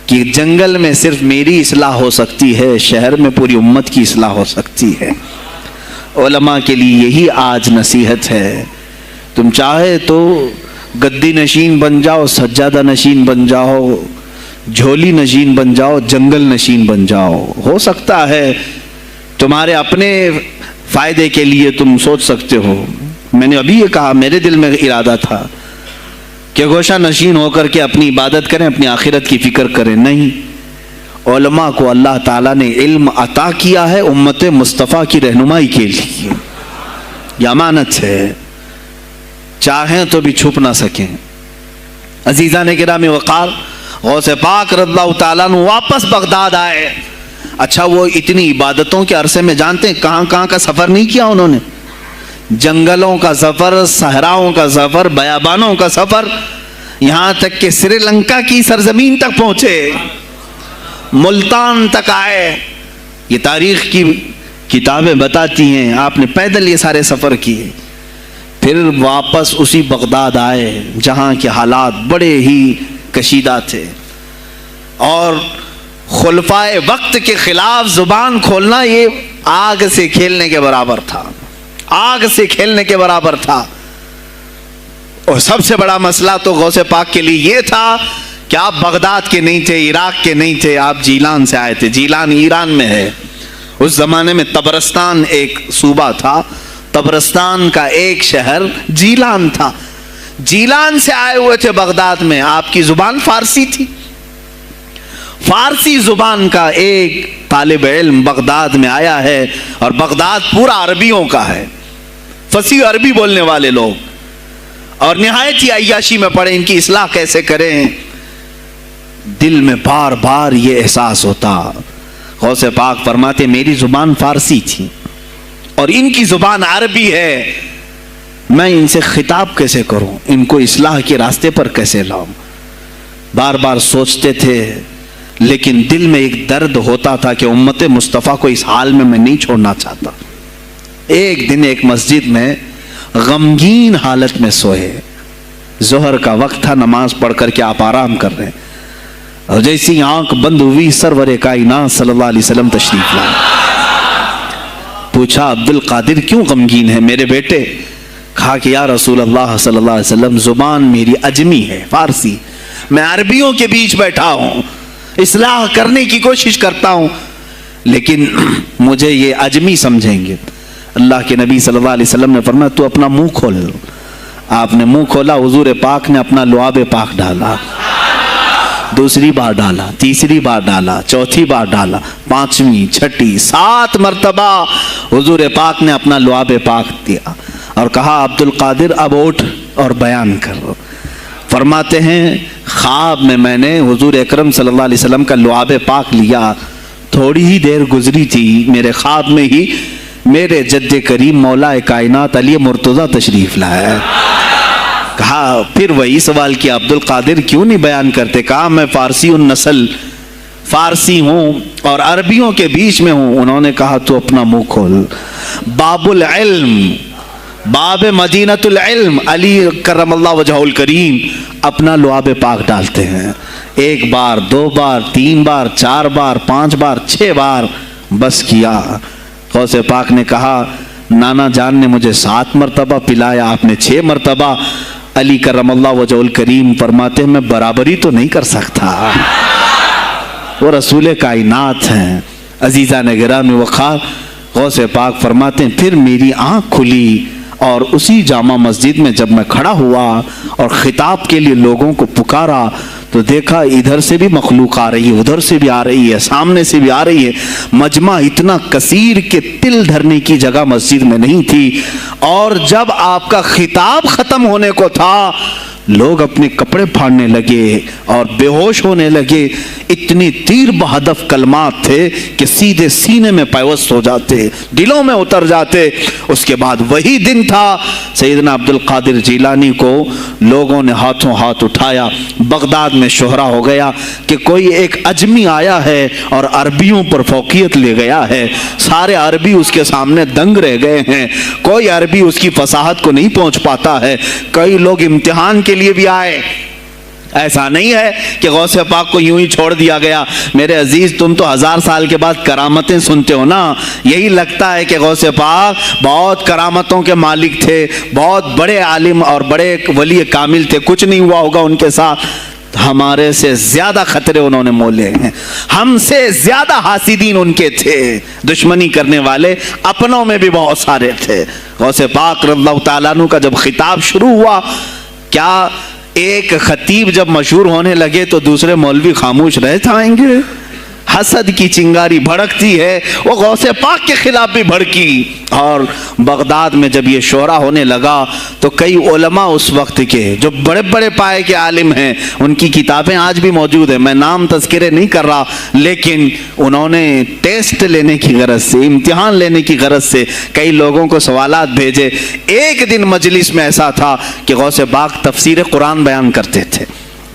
کہ جنگل میں صرف میری اصلاح ہو سکتی ہے، شہر میں پوری امت کی اصلاح ہو سکتی ہے۔ علماء کے لیے یہی آج نصیحت ہے، تم چاہے تو گدی نشین بن جاؤ، سجادہ نشین بن جاؤ، جھولی نشین بن جاؤ، جنگل نشین بن جاؤ، ہو سکتا ہے تمہارے اپنے فائدے کے لیے تم سوچ سکتے ہو۔ میں نے ابھی یہ کہا، میرے دل میں ارادہ تھا کہ گوشہ نشین ہو کر کے اپنی عبادت کریں، اپنی آخرت کی فکر کریں، نہیں، علماء کو اللہ تعالیٰ نے علم عطا کیا ہے امت مصطفیٰ کی رہنمائی کے لیے، یہ امانت ہے، چاہیں تو بھی چھپ نہ سکیں۔ عزیزان گرامی وقار، غوث پاک رضی اللہ تعالیٰ عنہ واپس بغداد آئے۔ اچھا، وہ اتنی عبادتوں کے عرصے میں جانتے ہیں کہاں کہاں کا سفر نہیں کیا انہوں نے؟ جنگلوں کا سفر، صحراؤں کا سفر، بیابانوں کا سفر، یہاں تک کہ سری لنکا کی سرزمین تک پہنچے، ملتان تک آئے۔ یہ تاریخ کی کتابیں بتاتی ہیں آپ نے پیدل یہ سارے سفر کیے، پھر واپس اسی بغداد آئے جہاں کے حالات بڑے ہی کشیدہ تھے، اور خلفائے وقت کے خلاف زبان کھولنا یہ آگ سے کھیلنے کے برابر تھا، آگ سے کھیلنے کے برابر تھا۔ اور سب سے بڑا مسئلہ تو غوث پاک کے لیے یہ تھا کہ آپ بغداد کے نہیں تھے، عراق کے نہیں تھے، آپ جیلان سے آئے تھے۔ جیلان ایران میں ہے، اس زمانے میں طبرستان ایک صوبہ تھا، طبرستان کا ایک شہر جیلان تھا، جیلان سے آئے ہوئے تھے بغداد میں۔ آپ کی زبان فارسی تھی، فارسی زبان کا ایک طالب علم بغداد میں آیا ہے، اور بغداد پورا عربیوں کا ہے، فصیح عربی بولنے والے لوگ، اور نہایت ہی عیاشی میں پڑے، ان کی اصلاح کیسے کریں۔ دل میں بار بار یہ احساس ہوتا، غوث پاک فرماتے میری زبان فارسی تھی اور ان کی زبان عربی ہے، میں ان سے خطاب کیسے کروں، ان کو اصلاح کے راستے پر کیسے لاؤں۔ بار بار سوچتے تھے، لیکن دل میں ایک درد ہوتا تھا کہ امت مصطفیٰ کو اس حال میں نہیں چھوڑنا چاہتا۔ ایک دن ایک مسجد میں غمگین حالت میں سوئے، ظہر کا وقت تھا، نماز پڑھ کر کے آپ آرام کر رہے ہیں، اور جیسی آنکھ بند ہوئی سرور کائنات صلی اللہ علیہ وسلم تشریف لائے۔ پوچھا عبد القادر کیوں غمگین ہے میرے بیٹے؟ کہا کہ یا رسول اللہ صلی اللہ علیہ وسلم زبان میری عجمی ہے، فارسی، میں عربیوں کے بیچ بیٹھا ہوں، اصلاح کرنے کی کوشش کرتا ہوں، لیکن مجھے یہ عجمی سمجھیں گے۔ اللہ کے نبی صلی اللہ علیہ وسلم نے فرمایا تو اپنا منہ کھول لو۔ آپ نے منہ کھولا، حضور پاک نے اپنا لعاب پاک ڈالا، دوسری بار ڈالا، تیسری بار ڈالا، چوتھی بار ڈالا، پانچویں، چھٹی، 7 مرتبہ حضور پاک نے اپنا لعاب پاک دیا اور کہا عبد القادر اب اٹھ اور بیان کرو۔ فرماتے ہیں خواب میں نے حضور اکرم صلی اللہ علیہ وسلم کا لعاب پاک لیا، تھوڑی ہی دیر گزری تھی، میرے خواب میں ہی میرے جد کریم مولا کائنات علی مرتضیٰ تشریف لائے۔ کہا پھر وہی سوال کیا عبد القادر کیوں نہیں بیان کرتے؟ کہا میں فارسی النسل، فارسی ہوں اور عربیوں کے بیچ میں ہوں۔ انہوں نے کہا تو اپنا منہ کھول۔ باب العلم، باب مدینۃ العلم، علی کرم اللہ وجہہ الکریم اپنا لعاب پاک ڈالتے ہیں، 1 بار، 2 بار، 3 بار، 4 بار، 5 بار، 6 بار، بس کیا۔ غوث پاک نے کہا نانا جان نے مجھے 7 مرتبہ پلایا، آپ نے 6 مرتبہ۔ علی کرم اللہ وجہ الکریم فرماتے ہیں میں برابری تو نہیں کر سکتا، وہ رسول کائنات ہیں۔ عزیزان گرامی وقار، غوث پاک فرماتے ہیں پھر میری آنکھ کھلی، اور اسی جامع مسجد میں جب میں کھڑا ہوا اور خطاب کے لیے لوگوں کو پکارا تو دیکھا ادھر سے بھی مخلوق آ رہی ہے، ادھر سے بھی آ رہی ہے، سامنے سے بھی آ رہی ہے۔ مجمع اتنا کثیر کہ تل دھرنے کی جگہ مسجد میں نہیں تھی، اور جب آپ کا خطاب ختم ہونے کو تھا لوگ اپنے کپڑے پھاڑنے لگے اور بے ہوش ہونے لگے۔ اتنی تیر بہدف کلمات تھے کہ سیدھے سینے میں پیوست ہو جاتے، دلوں میں اتر جاتے۔ اس کے بعد وہی دن تھا سیدنا عبد القادر جیلانی کو لوگوں نے ہاتھوں ہاتھ اٹھایا۔ بغداد میں شہرہ ہو گیا کہ کوئی ایک عجمی آیا ہے اور عربیوں پر فوقیت لے گیا ہے، سارے عربی اس کے سامنے دنگ رہ گئے ہیں، کوئی عربی اس کی فصاحت کو نہیں پہنچ پاتا ہے۔ کئی لوگ امتحان کے لیے بھی آئے، ایسا نہیں ہے کہ غوث پاک کو یوں ہی چھوڑ دیا گیا۔ میرے عزیز، تم تو 1000 سال کے بعد کرامتیں سنتے ہو نا، یہی لگتا ہے کہ غوث پاک بہت کرامتوں کے مالک تھے، بہت بڑے عالم اور بڑے ولی کامل تھے، کچھ نہیں ہوا ہوگا ان کے ساتھ۔ ہمارے سے زیادہ خطرے انہوں نے مولے ہیں، ہم سے زیادہ حاسدین ان کے تھے، دشمنی کرنے والے اپنوں میں بھی بہت سارے تھے۔ غوث پاک رضی اللہ تعالیٰ عنہ کا جب خطاب شروع ہوا، کیا ایک خطیب جب مشہور ہونے لگے تو دوسرے مولوی خاموش رہ جائیں گے؟ حسد کی چنگاری بھڑکتی ہے، وہ غوث پاک کے خلاف بھی بھڑکی۔ اور بغداد میں جب یہ شورا ہونے لگا تو کئی علماء اس وقت کے جو بڑے بڑے پائے کے عالم ہیں، ان کی کتابیں آج بھی موجود ہیں، میں نام تذکرے نہیں کر رہا، لیکن انہوں نے ٹیسٹ لینے کی غرض سے، امتحان لینے کی غرض سے کئی لوگوں کو سوالات بھیجے۔ ایک دن مجلس میں ایسا تھا کہ غوث پاک تفسیر قرآن بیان کرتے تھے۔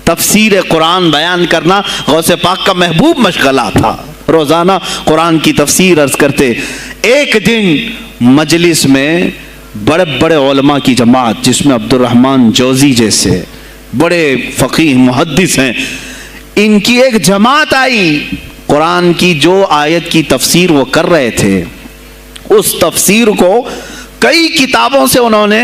تفسیر قرآن بیان کرنا غوث پاک کا محبوب مشغلہ تھا، روزانہ قرآن کی تفسیر عرض کرتے۔ ایک دن مجلس میں بڑے بڑے علماء کی جماعت، جس میں عبد الرحمن جوزی جیسے بڑے فقیہ محدث ہیں، ان کی ایک جماعت آئی۔ قرآن کی جو آیت کی تفسیر وہ کر رہے تھے، اس تفسیر کو کئی کتابوں سے انہوں نے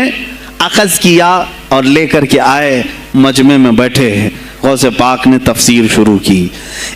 اخذ کیا اور لے کر کے آئے، مجمع میں بیٹھے ہیں۔ غوث پاک نے تفسیر شروع کی۔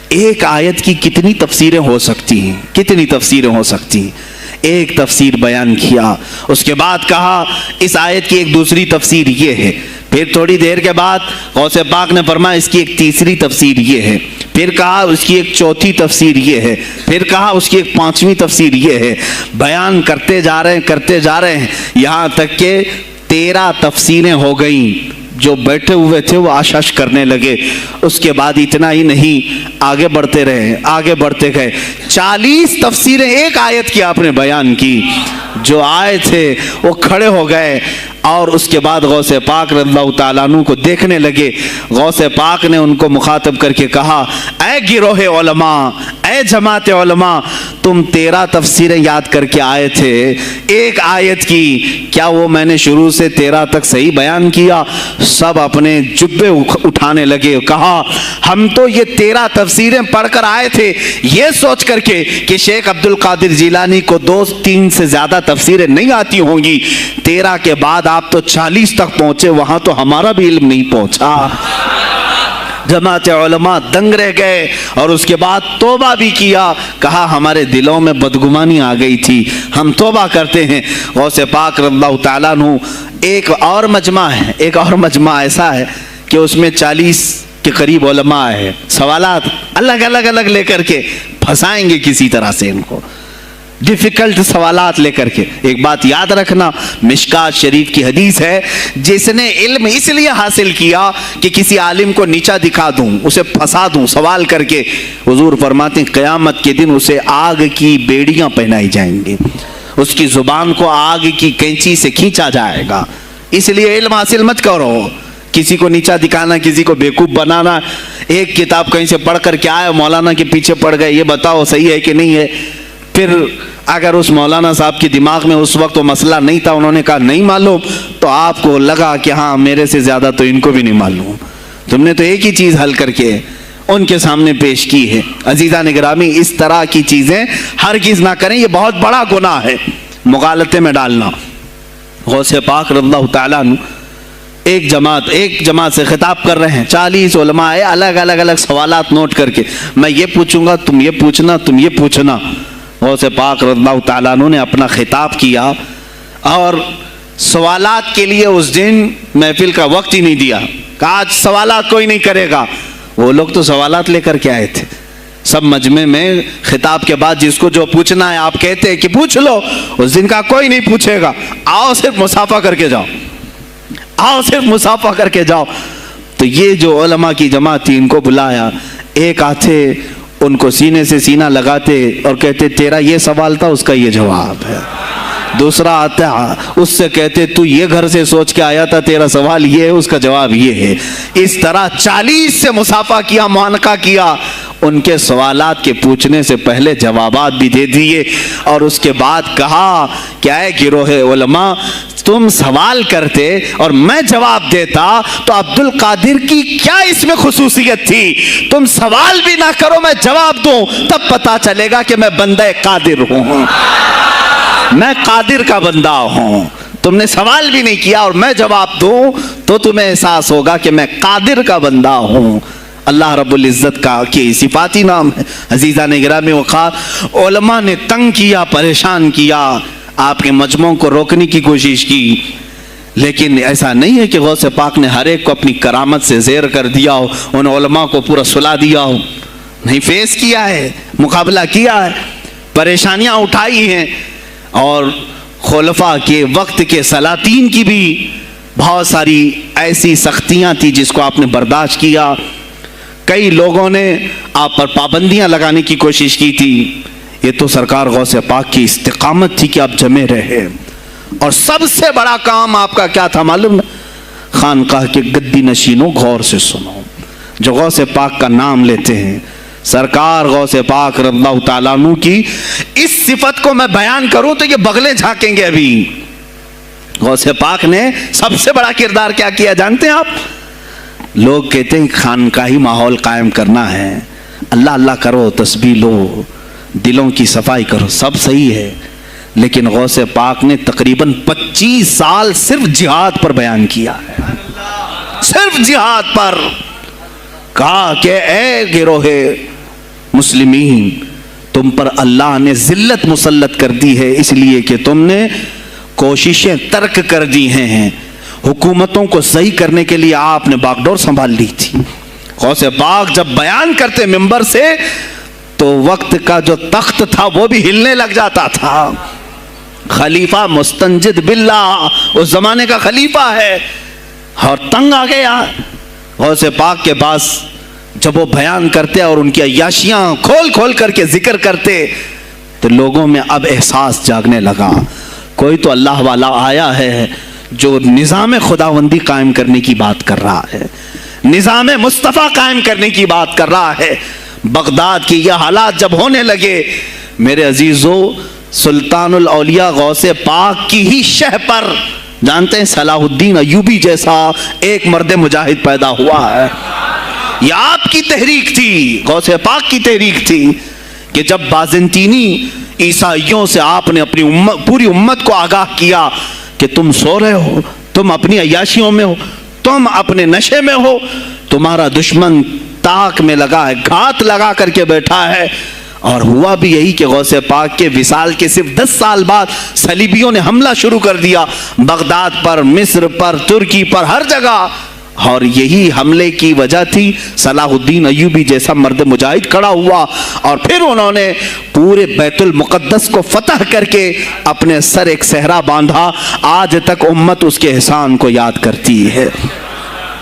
ایک آیت کی کتنی تفسیریں ہو سکتی ہیں، کتنی تفسیریں ہو سکتی ہیں؟ ایک تفسیر بیان کیا، اس کے بعد کہا اس آیت کی ایک دوسری تفسیر یہ ہے، پھر تھوڑی دیر کے بعد غوث پاک نے فرمایا اس کی ایک تیسری تفسیر یہ ہے، پھر کہا اس کی ایک چوتھی تفسیر یہ ہے، پھر کہا اس کی ایک پانچویں تفسیر یہ ہے۔ بیان کرتے جا رہے ہیں یہاں تک کہ 13 تفسیریں ہو گئیں۔ جو بیٹھے ہوئے تھے وہ آشش کرنے لگے۔ اس کے بعد اتنا ہی نہیں، آگے بڑھتے رہے، آگے بڑھتے گئے، 40 تفسیریں ایک آیت کی آپ نے بیان کی۔ جو آئے تھے وہ کھڑے ہو گئے اور اس کے بعد غوث پاک رضی اللہ تعالیٰ عنہ کو دیکھنے لگے۔ غوث پاک نے ان کو مخاطب کر کے کہا، اے گروہ علماء، اے جماعت علماء، تم 13 تفسیریں یاد کر کے آئے تھے ایک آیت کی، کیا وہ میں نے شروع سے 13 تک صحیح بیان کیا؟ سب اپنے جبے اٹھانے لگے، کہا ہم تو یہ 13 تفسیریں پڑھ کر آئے تھے یہ سوچ کر کے کہ شیخ عبد القادر جیلانی کو 2-3 سے زیادہ تفسیریں نہیں آتی ہوں گی، 13 کے بعد آپ تو 40 تک پہنچے، وہاں تو ہمارا بھی علم نہیں پہنچا۔ جماعت علماء دنگ رہ گئے اور اس کے بعد توبہ بھی کیا، کہا ہمارے دلوں میں بدگمانی آ گئی تھی، ہم توبہ کرتے ہیں۔ غوث پاک رضی اللہ تعالیٰ عنہ ایک اور مجمع ایسا ہے کہ اس میں 40 کے قریب علماء ہے، سوالات الگ لے کر کے پھنسائیں گے کسی طرح سے ان کو، ڈیفیکلٹ سوالات لے کر کے۔ ایک بات یاد رکھنا، مشکات شریف کی حدیث ہے، جس نے علم اس لیے حاصل کیا کہ کسی عالم کو نیچا دکھا دوں، اسے پھنسا دوں سوال کر کے، حضور فرماتے ہیں قیامت کے دن اسے آگ کی بیڑیاں پہنائی جائیں گی، اس کی زبان کو آگ کی کینچی سے کھینچا جائے گا۔ اس لیے علم حاصل مت کرو، کسی کو نیچا دکھانا، کسی کو بیوقوف بنانا۔ ایک کتاب کہیں سے پڑھ کر کے آئے، مولانا کے پیچھے پڑ گئے، یہ بتاؤ صحیح ہے کہ نہیں ہے؟ پھر اگر اس مولانا صاحب کے دماغ میں اس وقت وہ مسئلہ نہیں تھا، انہوں نے کہا نہیں معلوم، تو آپ کو لگا کہ ہاں میرے سے زیادہ تو ان کو بھی نہیں معلوم، تم نے تو ایک ہی چیز حل کر کے ان کے سامنے پیش کی ہے۔ عزیزان گرامی، اس طرح کی چیزیں ہرگز نہ کریں، یہ بہت بڑا گناہ ہے مغالطے میں ڈالنا۔ غوث پاک رضی اللہ تعالیٰ عنہ ایک جماعت سے خطاب کر رہے ہیں، 40 علماء آئے، الگ سوالات نوٹ کر کے، میں یہ پوچھوں گا، تم یہ پوچھنا، تم یہ پوچھنا۔ غوث پاک رضی اللہ تعالیٰ عنہ نے اپنا خطاب کیا اور سوالات کے لیے اس دن محفل کا وقت ہی نہیں دیا، کہا آج سوالات کوئی نہیں کرے گا۔ وہ لوگ تو سوالات لے کر کے آئے تھے، سب مجمع میں خطاب کے بعد جس کو جو پوچھنا ہے آپ کہتے ہیں کہ پوچھ لو، اس دن کا کوئی نہیں پوچھے گا، آؤ صرف مصافحہ کر کے جاؤ، آؤ صرف مصافحہ کر کے جاؤ۔ تو یہ جو علماء کی جماعت تھی ان کو بلایا، ایک آتے ان کو سینے سے سینہ لگاتے اور کہتے تیرا یہ سوال تھا، اس کا یہ جواب ہے۔ دوسرا آتا اس سے کہتے تو یہ گھر سے سوچ کے آیا تھا، تیرا سوال یہ ہے، اس کا جواب یہ ہے۔ اس طرح 40 سے مصافحہ کیا، معانقہ کیا، ان کے سوالات کے پوچھنے سے پہلے جوابات بھی دے دیے، اور اس کے بعد کہا کہ اے گروہ علماء، تم سوال کرتے اور میں جواب دیتا تو عبد القادر کی کیا اس میں خصوصیت تھی؟ تم سوال بھی نہ کرو، میں جواب دوں، تب پتا چلے گا کہ میں بندہ قادر ہوں، میں قادر کا بندہ ہوں۔ تم نے سوال بھی نہیں کیا اور میں جواب دوں تو تمہیں احساس ہوگا کہ میں قادر کا بندہ ہوں۔ اللہ رب العزت کا کی صفاتی نام ہے۔ عزیزان گرامی وقار، علماء نے تنگ کیا، پریشان کیا، آپ کے مجموعوں کو روکنے کی کوشش کی، لیکن ایسا نہیں ہے کہ غوث پاک نے ہر ایک کو اپنی کرامت سے زیر کر دیا ہو، ان علماء کو پورا سلا دیا ہو، نہیں، فیس کیا ہے، مقابلہ کیا ہے، پریشانیاں اٹھائی ہیں، اور خلفاء کے وقت کے سلاطین کی بھی بہت ساری ایسی سختیاں تھی جس کو آپ نے برداشت کیا۔ کئی لوگوں نے آپ پر پابندیاں لگانے کی کوشش کی تھی، یہ تو سرکار غوث پاک کی استقامت تھی کہ آپ جمے رہے۔ اور سب سے بڑا کام آپ کا کیا تھا معلوم؟ خانقاہ کے گدی نشینوں، غور سے سنو، جو غوث پاک کا نام لیتے ہیں، سرکار غوث پاک رضی اللہ تعالیٰ عنہ کی اس صفت کو میں بیان کروں تو یہ بغلیں جھانکیں گے۔ ابھی غوث پاک نے سب سے بڑا کردار کیا کیا جانتے ہیں آپ؟ لوگ کہتے ہیں خانقاہی ماحول قائم کرنا ہے، اللہ اللہ کرو، تسبیح لو، دلوں کی صفائی کرو، سب صحیح ہے، لیکن غوث پاک نے تقریباً 25 سال صرف جہاد پر بیان کیا ہے، صرف جہاد پر۔ کہا کہ اے گروہ مسلمین، تم پر اللہ نے ذلت مسلط کر دی ہے اس لیے کہ تم نے کوششیں ترک کر دی ہیں، حکومتوں کو صحیح کرنے کے لیے آپ نے باغ ڈور سنبھال لی تھی۔ غوث پاک جب بیان کرتے منبر سے تو وقت کا جو تخت تھا وہ بھی ہلنے لگ جاتا تھا۔ خلیفہ مستنجد باللہ، اس زمانے کا خلیفہ ہے، اور تنگ آ گیا غوث پاک کے پاس جب وہ بیان کرتے اور ان کی عیاشیاں کھول کھول کر کے ذکر کرتے تو لوگوں میں اب احساس جاگنے لگا، کوئی تو اللہ والا آیا ہے جو نظام خداوندی قائم کرنے کی بات کر رہا ہے، نظام مصطفیٰ قائم کرنے کی بات کر رہا ہے۔ بغداد کی یہ حالات جب ہونے لگے، میرے عزیزو، سلطان الاولیاء غوث پاک کی ہی شہ پر جانتے ہیں صلاح الدین ایوبی جیسا ایک مرد مجاہد پیدا ہوا ہے۔ یہ آپ کی تحریک تھی، غوث پاک کی تحریک تھی کہ جب بازنطینی عیسائیوں سے آپ نے اپنی پوری امت کو آگاہ کیا کہ تم سو رہے ہو، تم اپنی عیاشیوں میں ہو، تم اپنے نشے میں ہو، تمہارا دشمن تاک میں لگا ہے، گھات لگا کر کے بیٹھا ہے۔ اور ہوا بھی یہی کہ غوث پاک کے وصال کے صرف 10 سال بعد صلیبیوں نے حملہ شروع کر دیا بغداد پر، مصر پر، ترکی پر، ہر جگہ، اور یہی حملے کی وجہ تھی صلاح الدین ایوبی جیسا مرد مجاہد کھڑا ہوا، اور پھر انہوں نے پورے بیت المقدس کو فتح کر کے اپنے سر ایک صحرا باندھا۔ آج تک امت اس کے احسان کو یاد کرتی ہے۔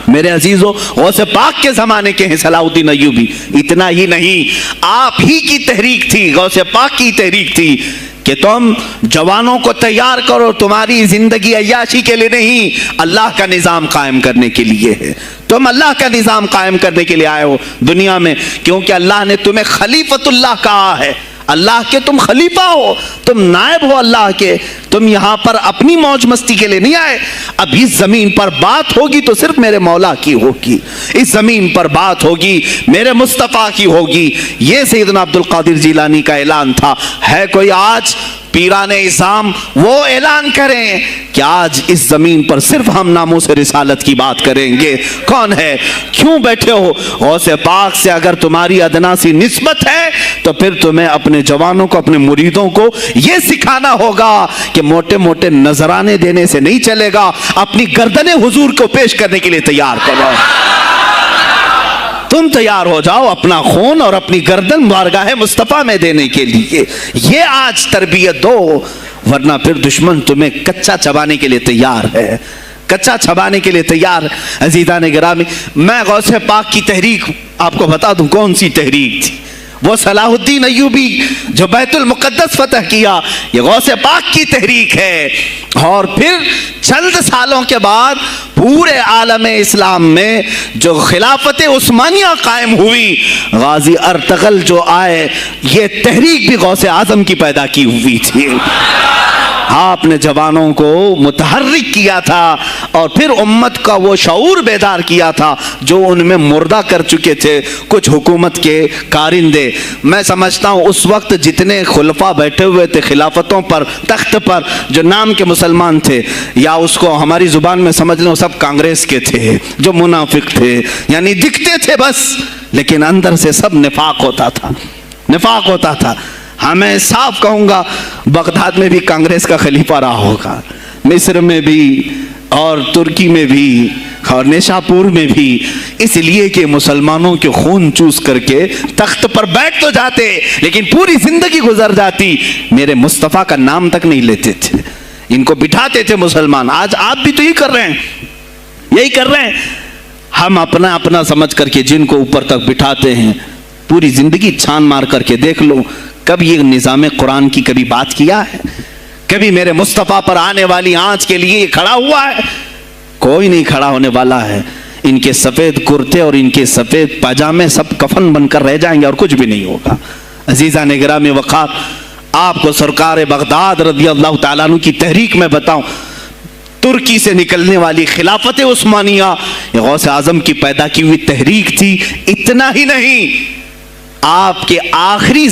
میرے عزیزو، غوث پاک کے زمانے کے ہیں صلاح الدین ایوبی۔ اتنا ہی نہیں، آپ ہی کی تحریک تھی، غوث پاک کی تحریک تھی کہ تم جوانوں کو تیار کرو، تمہاری زندگی عیاشی کے لیے نہیں، اللہ کا نظام قائم کرنے کے لیے ہے۔ تم اللہ کا نظام قائم کرنے کے لیے آئے ہو دنیا میں، کیونکہ اللہ نے تمہیں خلیفۃ اللہ کہا ہے۔ اللہ کے تم خلیفہ ہو، تم نائب ہو اللہ کے، تم یہاں پر اپنی موج مستی کے لیے نہیں آئے۔ اب اس زمین پر بات ہوگی تو صرف میرے مولا کی ہوگی، اس زمین پر بات ہوگی میرے مصطفیٰ کی ہوگی۔ یہ سیدنا عبد القادر جیلانی کا اعلان تھا۔ ہے کوئی آج پیران اسلام وہ اعلان کریں کہ آج اس زمین پر صرف ہم ناموس رسالت کی بات کریں گے؟ کون ہے؟ کیوں بیٹھے ہو؟ غوث پاک سے اگر تمہاری ادنا سی نسبت ہے تو پھر تمہیں اپنے جوانوں کو، اپنے مریدوں کو یہ سکھانا ہوگا کہ موٹے موٹے نذرانے دینے سے نہیں چلے گا، اپنی گردنیں حضور کو پیش کرنے کے لیے تیار کرو۔ تم تیار ہو جاؤ اپنا خون اور اپنی گردن بارگاہ مصطفیٰ میں دینے کے لیے۔ یہ آج تربیت دو، ورنہ پھر دشمن تمہیں کچا چبانے کے لیے تیار ہے، کچا چبانے کے لیے تیار۔ عزیزان گرامی، میں غوث پاک کی تحریک آپ کو بتا دوں کون سی تحریک تھی۔ وہ صلاح الدین ایوبی جو بیت المقدس فتح کیا، یہ غوث پاک کی تحریک ہے۔ اور پھر چند سالوں کے بعد پورے عالم اسلام میں جو خلافت عثمانیہ قائم ہوئی، غازی ارطغرل جو آئے، یہ تحریک بھی غوث اعظم کی پیدا کی ہوئی تھی۔ آپ نے جوانوں کو متحرک کیا تھا اور پھر امت کا وہ شعور بیدار کیا تھا جو ان میں مردہ کر چکے تھے کچھ حکومت کے کارندے۔ میں سمجھتا ہوں اس وقت جتنے خلفاء بیٹھے ہوئے تھے خلافتوں پر، تخت پر، جو نام کے مسلمان تھے، یا اس کو ہماری زبان میں سمجھ لیں، سب کانگریس کے تھے جو منافق تھے، یعنی دکھتے تھے بس، لیکن اندر سے سب نفاق ہوتا تھا، نفاق ہوتا تھا۔ ہاں میں صاف کہوں گا، بغداد میں بھی کانگریس کا خلیفہ رہا ہوگا، مصر میں بھی اور ترکی میں بھی اور نیشاپور میں بھی، اس لیے کہ مسلمانوں کے خون چوس کر کے تخت پر بیٹھ تو جاتے لیکن پوری زندگی گزر جاتی، میرے مصطفیٰ کا نام تک نہیں لیتے تھے، ان کو بٹھاتے تھے مسلمان۔ آج آپ بھی تو یہی کر رہے ہیں، یہی کر رہے ہیں۔ ہم اپنا اپنا سمجھ کر کے جن کو اوپر تک بٹھاتے ہیں، پوری زندگی چھان مار کر کے دیکھ لو، کب یہ نظام قرآن کی کبھی بات کیا ہے؟ کبھی میرے مصطفیٰ پر آنے والی آنچ کے لیے کھڑا ہوا ہے؟ کوئی نہیں کھڑا ہونے والا ہے۔ ان کے سفید کرتے اور ان کے سفید پاجامے سب کفن بن کر رہ جائیں گے اور کچھ بھی نہیں ہوگا۔ عزیزان گرامی وقار، آپ کو سرکار بغداد رضی اللہ تعالیٰ عنہ کی تحریک میں بتاؤں، ترکی سے نکلنے والی خلافت عثمانیہ یہ غوث اعظم کی پیدا کی ہوئی تحریک تھی۔ اتنا ہی نہیں، آپ کے آخری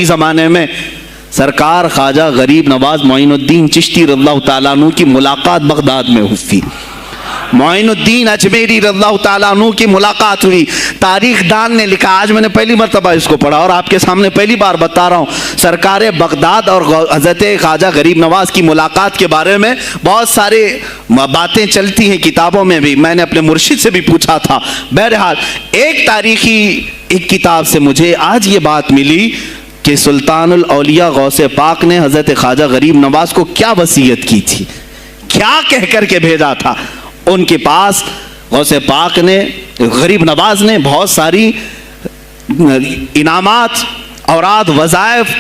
زمانے میں سرکار خواجہ غریب نواز معین الدین چشتی رضی اللہ تعالیٰ عنہ کی ملاقات بغداد میں ہوئی، معین الدین اجمیری رضی اللہ تعالیٰ عنہ کی ملاقات ہوئی۔ تاریخ دان نے لکھا، آج میں نے پہلی مرتبہ اس کو پڑھا اور آپ کے سامنے پہلی بار بتا رہا ہوں، سرکار بغداد اور حضرت خواجہ غریب نواز کی ملاقات کے بارے میں بہت سارے باتیں چلتی ہیں کتابوں میں بھی، میں نے اپنے مرشد سے بھی پوچھا تھا۔ بہرحال ایک تاریخی ایک کتاب سے مجھے آج یہ بات ملی کہ سلطان الاولیاء غوث پاک نے حضرت خواجہ غریب نواز کو کیا وصیت کی تھی، کیا کہہ کر کے بھیجا تھا۔ ان کے پاس غوث پاک نے، غریب نواز نے بہت ساری انعامات، اوراد، وظائف،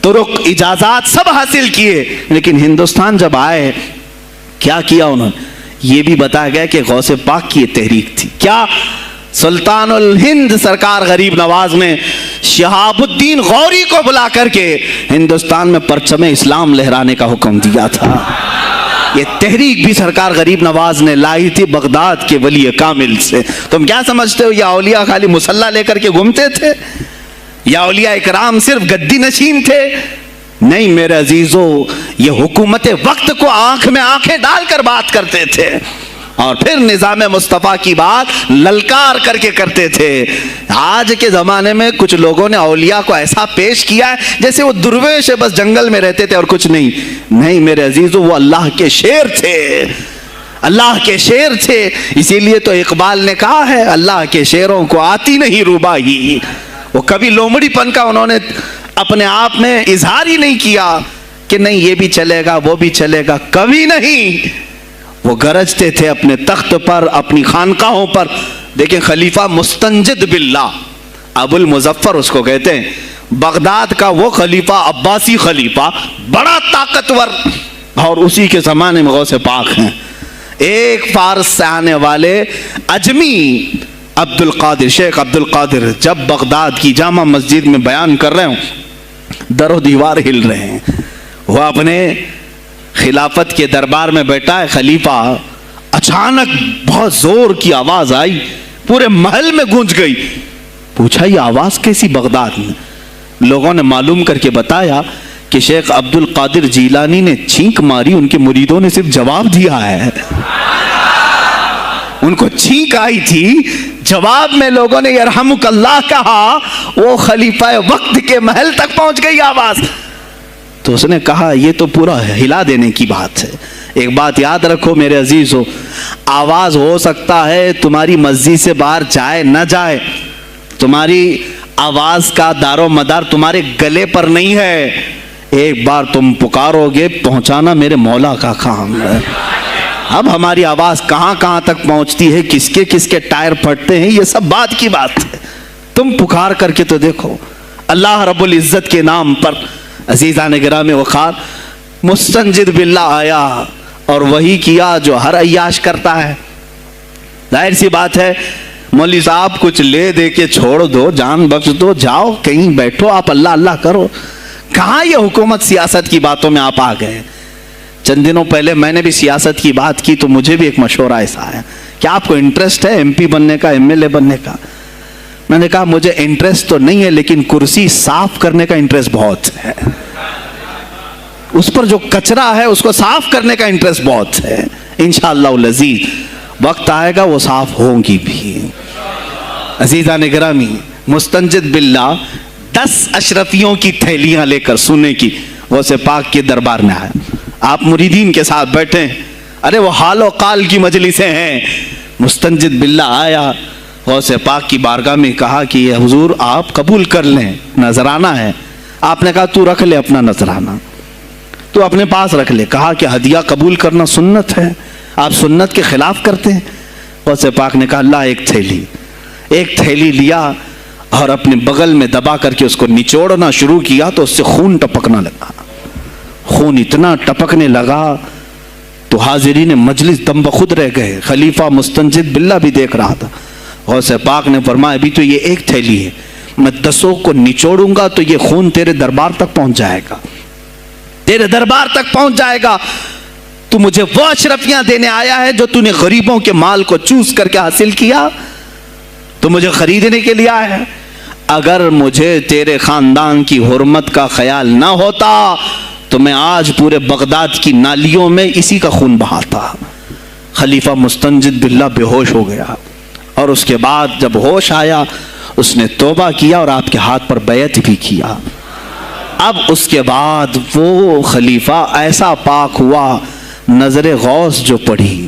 طرق، اجازات سب حاصل کیے، لیکن ہندوستان جب آئے کیا کیا انہوں نے؟ یہ بھی بتایا گیا کہ غوث پاک کی یہ تحریک تھی۔ کیا؟ سلطان الہند سرکار غریب نواز نے شہاب الدین غوری کو بلا کر کے ہندوستان میں پرچم اسلام لہرانے کا حکم دیا تھا۔ یہ تحریک بھی سرکار غریب نواز نے لائی تھی بغداد کے ولی کامل سے۔ تم کیا سمجھتے ہو یہ اولیاء خالی مسلح لے کر کے گھومتے تھے؟ یا اولیاء اکرام صرف گدی نشین تھے؟ نہیں میرے عزیزو، یہ حکومت وقت کو آنکھ میں آنکھیں ڈال کر بات کرتے تھے اور پھر نظام مصطفیٰ کی بات للکار کر کے کرتے تھے۔ آج کے زمانے میں کچھ لوگوں نے اولیاء کو ایسا پیش کیا ہے جیسے وہ درویش بس جنگل میں رہتے تھے اور کچھ نہیں۔ نہیں میرے عزیزو، وہ اللہ کے شیر تھے، اللہ کے شیر تھے۔ اسی لیے تو اقبال نے کہا ہے، اللہ کے شیروں کو آتی نہیں روباہی۔ وہ کبھی لومڑی پن کا انہوں نے اپنے آپ میں اظہار ہی نہیں کیا کہ نہیں یہ بھی چلے گا وہ بھی چلے گا، کبھی نہیں۔ وہ گرجتے تھے اپنے تخت پر، اپنی خانقاہوں پر۔ دیکھیں خلیفہ مستنجد باللہ، ابو المظفر اس کو کہتے ہیں، بغداد کا وہ خلیفہ، عباسی خلیفہ، بڑا طاقتور، اور اسی کے زمانے میں غوث پاک ہیں۔ ایک فارس سے آنے والے اجمی عبد القادر، شیخ عبد القادر، جب بغداد کی جامع مسجد میں بیان کر رہے ہوں، در و دیوار ہل رہے ہیں۔ وہ اپنے خلافت کے دربار میں بیٹھا ہے خلیفہ، اچانک بہت زور کی آواز آئی، پورے محل میں گونج گئی۔ پوچھا یہ آواز کیسی بغداد میں؟ لوگوں نے معلوم کر کے بتایا کہ شیخ عبد القادر جیلانی نے چھینک ماری، ان کے مریدوں نے صرف جواب دیا ہے۔ ان کو چھینک آئی تھی، جواب میں لوگوں نے یرحمک اللہ کہا، وہ خلیفہ وقت کے محل تک پہنچ گئی آواز۔ تو اس نے کہا یہ تو پورا ہلا دینے کی بات ہے۔ ایک بات یاد رکھو میرے عزیزو، آواز ہو سکتا ہے تمہاری مسجد سے باہر جائے نہ جائے، تمہاری آواز کا دار و مدار تمہارے گلے پر نہیں ہے۔ ایک بار تم پکارو گے، پہنچانا میرے مولا کا کام ہے۔ اب ہماری آواز کہاں کہاں تک پہنچتی ہے، کس کے ٹائر پھٹتے ہیں، یہ سب بات کی بات ہے۔ تم پکار کر کے تو دیکھو اللہ رب العزت کے نام پر عزیزان گرامی وقار مستنجد باللہ آیا اور وہی کیا جو ہر عیاش کرتا ہے. ظاہر سی بات ہے مولوی صاحب کچھ لے دے کے چھوڑ دو, جان بخش دو, جاؤ کہیں بیٹھو آپ اللہ اللہ کرو. کہاں یہ حکومت سیاست کی باتوں میں آپ آ گئے. چند دنوں پہلے میں نے بھی سیاست کی بات کی تو مجھے بھی ایک مشورہ ایسا آیا کہ آپ کو انٹرسٹ ہے ایم پی بننے کا, ایم ایل اے بننے کا. میں نے کہا مجھے انٹرسٹ تو نہیں ہے لیکن کرسی صاف کرنے کا انٹرسٹ بہت ہے, اس پر جو کچرا ہے اس کو صاف کرنے کا انٹرسٹ بہت ہے. انشاءاللہ العزیز وقت آئے گا وہ صاف ہوں گی بھی. عزیزان گرامی مستنجد باللہ 10 اشرفیوں کی تھیلیاں لے کر سونے کی غوث پاک کے دربار میں آیا. آپ مریدین کے ساتھ بیٹھے, ارے وہ حال و قال کی مجلسیں ہیں. مستنجد باللہ آیا غوث پاک کی بارگاہ میں, کہا کہ یہ حضور آپ قبول کر لیں, نذرانہ ہے. آپ نے کہا تو رکھ لے اپنا نذرانہ, تو اپنے پاس رکھ لے. کہا کہ ہدیہ قبول کرنا سنت ہے, آپ سنت کے خلاف کرتے ہیں. غوث پاک نے کہا اللہ ایک تھیلی لیا اور اپنے بغل میں دبا کر کے اس کو نچوڑنا شروع کیا تو اس سے خون ٹپکنا لگا. خون اتنا ٹپکنے لگا تو حاضرین مجلس دم بخود رہ گئے. خلیفہ مستنجد باللہ بھی دیکھ رہا تھا. غوث پاک نے فرمایا ابھی تو یہ ایک تھیلی ہے, میں 10 کو نچوڑوں گا تو یہ خون تیرے دربار تک پہنچ جائے گا, تیرے دربار تک پہنچ جائے گا. تو مجھے وہ اشرفیاں دینے آیا ہے جو تو نے غریبوں کے مال کو چوس کر کے حاصل کیا, تو مجھے خریدنے کے لیے آیا ہے. اگر مجھے تیرے خاندان کی حرمت کا خیال نہ ہوتا تو میں آج پورے بغداد کی نالیوں میں اسی کا خون بہاتا. خلیفہ مستنجد باللہ بے ہوش ہو گیا اور اس کے بعد جب ہوش آیا اس نے توبہ کیا اور آپ کے ہاتھ پر بیعت بھی کیا. اب اس کے بعد وہ خلیفہ ایسا پاک ہوا, نظر غوث جو پڑھی.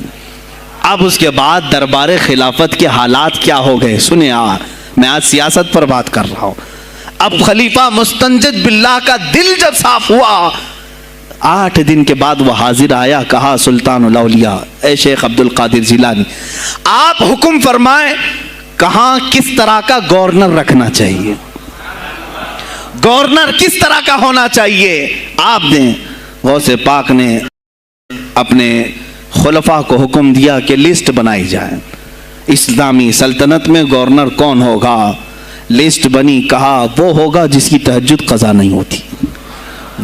اب اس کے بعد دربار خلافت کے حالات کیا ہو گئے سنیں. میں آج سیاست پر بات کر رہا ہوں. اب خلیفہ مستنجد باللہ کا دل جب صاف ہوا 8 دن کے بعد وہ حاضر آیا. کہا سلطان الاولیاء اے شیخ عبد القادر جیلانی آپ حکم فرمائیں کہاں کس طرح کا گورنر رکھنا چاہیے, گورنر کس طرح کا ہونا چاہیے آپ دیں. غوث پاک نے اپنے خلفاء کو حکم دیا کہ لسٹ بنائی جائے, اسلامی سلطنت میں گورنر کون ہوگا. لسٹ بنی. کہا وہ ہوگا جس کی تہجد قضا نہیں ہوتی,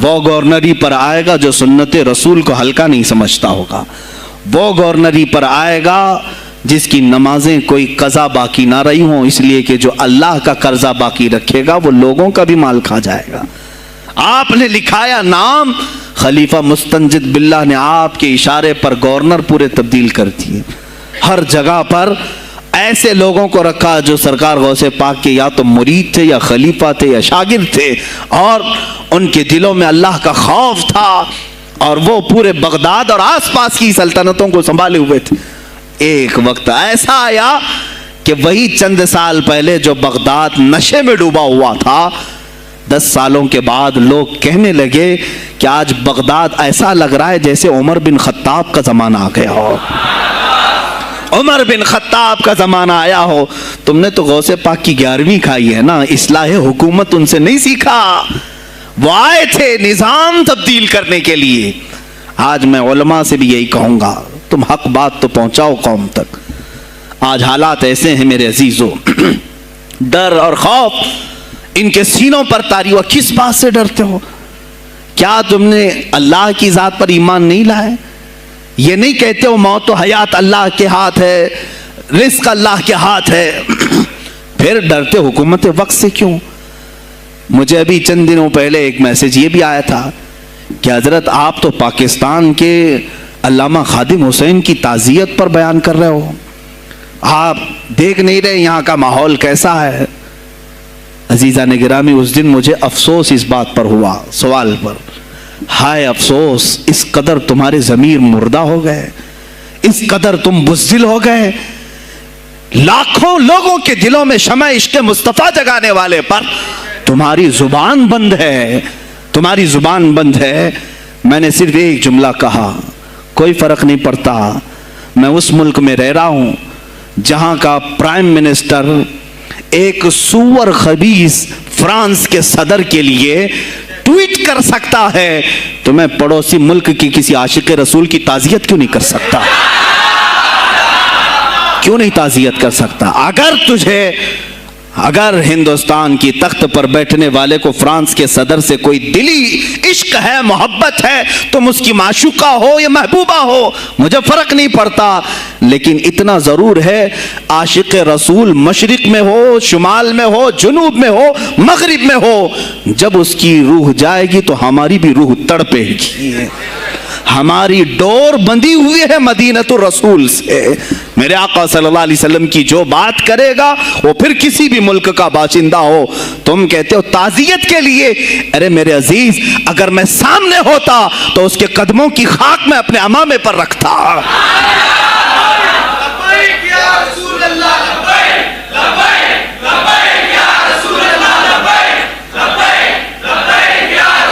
وہ گورنری پر آئے گا جو سنت رسول کو ہلکا نہیں سمجھتا ہوگا, وہ گورنری پر آئے گا جس کی نمازیں کوئی قضا باقی نہ رہی ہوں, اس لیے کہ جو اللہ کا قرضہ باقی رکھے گا وہ لوگوں کا بھی مال کھا جائے گا. آپ نے لکھایا نام, خلیفہ مستنجد باللہ نے آپ کے اشارے پر گورنر پورے تبدیل کر دیے. ہر جگہ پر ایسے لوگوں کو رکھا جو سرکار غوث پاک کے یا تو مرید تھے یا خلیفہ تھے یا شاگرد تھے, اور ان کے دلوں میں اللہ کا خوف تھا اور وہ پورے بغداد اور آس پاس کی سلطنتوں کو سنبھالے ہوئے تھے. ایک وقت ایسا آیا کہ وہی چند سال پہلے جو بغداد نشے میں ڈوبا ہوا تھا 10 سالوں کے بعد لوگ کہنے لگے کہ آج بغداد ایسا لگ رہا ہے جیسے عمر بن خطاب کا زمانہ آ گیا ہو, عمر بن خطاب کا زمانہ آیا ہو. تم نے تو غوث پاک کی 11ویں کھائی ہے نا, اصلاح حکومت ان سے نہیں سیکھا. وہ آئے تھے نظام تبدیل کرنے کے لیے. آج میں علماء سے بھی یہی کہوں گا تم حق بات تو پہنچاؤ قوم تک. آج حالات ایسے ہیں میرے عزیزوں, ڈر اور خوف ان کے سینوں پر طاری ہوا. کس بات سے ڈرتے ہو؟ کیا تم نے اللہ کی ذات پر ایمان نہیں لائے؟ یہ نہیں کہتے ہو موت و حیات اللہ کے ہاتھ ہے, رزق اللہ کے ہاتھ ہے, پھر ڈرتے حکومت وقت سے کیوں؟ مجھے ابھی چند دنوں پہلے ایک میسج یہ بھی آیا تھا کہ حضرت آپ تو پاکستان کے علامہ خادم حسین کی تعزیت پر بیان کر رہے ہو, آپ دیکھ نہیں رہے یہاں کا ماحول کیسا ہے. عزیزان گرامی اس دن مجھے افسوس اس بات پر ہوا, سوال پر, ہائے افسوس اس قدر تمہارے ضمیر مردہ ہو گئے, اس قدر تم بزدل ہو گئے. لاکھوں لوگوں کے دلوں میں شمع عشق مصطفیٰ جگانے والے پر تمہاری زبان بند ہے, تمہاری زبان بند ہے. میں نے صرف ایک جملہ کہا, کوئی فرق نہیں پڑتا, میں اس ملک میں رہ رہا ہوں جہاں کا پرائم منسٹر ایک سور خبیث فرانس کے صدر کے لیے ٹویٹ کر سکتا ہے تو میں پڑوسی ملک کی کسی عاشق رسول کی تعزیت کیوں نہیں کر سکتا؟ کیوں نہیں تعزیت کر سکتا؟ اگر ہندوستان کی تخت پر بیٹھنے والے کو فرانس کے صدر سے کوئی دلی عشق ہے، محبت ہے، تم اس کی معشوقہ ہو یا محبوبہ ہو، مجھے فرق نہیں پڑتا، لیکن اتنا ضرور ہے عاشق رسول مشرق میں ہو، شمال میں ہو، جنوب میں ہو، مغرب میں ہو، جب اس کی روح جائے گی تو ہماری بھی روح تڑپے گی۔ ہماری ڈور بندھی ہوئی ہے مدینۃ الرسول سے۔ میرے آقا صلی اللہ علیہ وسلم کی جو بات کرے گا وہ پھر کسی بھی ملک کا باشندہ ہو۔ تم کہتے ہو تعزیت کے لیے، ارے میرے عزیز اگر میں سامنے ہوتا تو اس کے قدموں کی خاک میں اپنے امامے پر رکھتا۔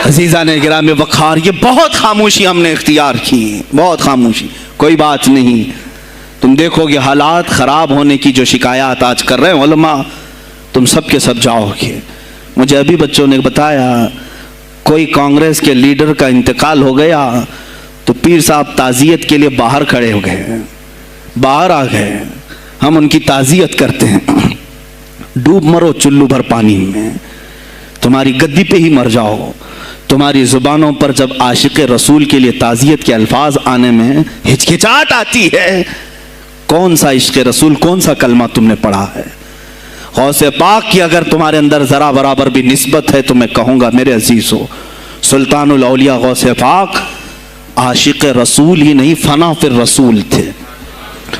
عزیزان گرامی وقار، یہ بہت خاموشی ہم نے اختیار کی، بہت خاموشی، کوئی بات نہیں۔ تم دیکھو گے حالات خراب ہونے کی جو شکایات آج کر رہے ہیں علماء، تم سب کے سب جاؤ گے۔ مجھے ابھی بچوں نے بتایا کوئی کانگریس کے لیڈر کا انتقال ہو گیا تو پیر صاحب تعزیت کے لیے باہر کھڑے ہو گئے، باہر آ گئے، ہم ان کی تعزیت کرتے ہیں۔ ڈوب مرو چلو بھر پانی میں، تمہاری گدی پہ ہی مر جاؤ۔ تمہاری زبانوں پر جب عاشق رسول کے لیے تعزیت کے الفاظ آنے میں ہچکچاہٹ آتی ہے، کون سا عشق رسول، کون سا کلمہ تم نے پڑھا ہے؟ غوث پاک کی اگر تمہارے اندر ذرا برابر بھی نسبت ہے تو میں کہوں گا میرے عزیزو، سلطان الاولیاء غوث پاک عاشق رسول ہی نہیں، فنا فی الرسول تھے۔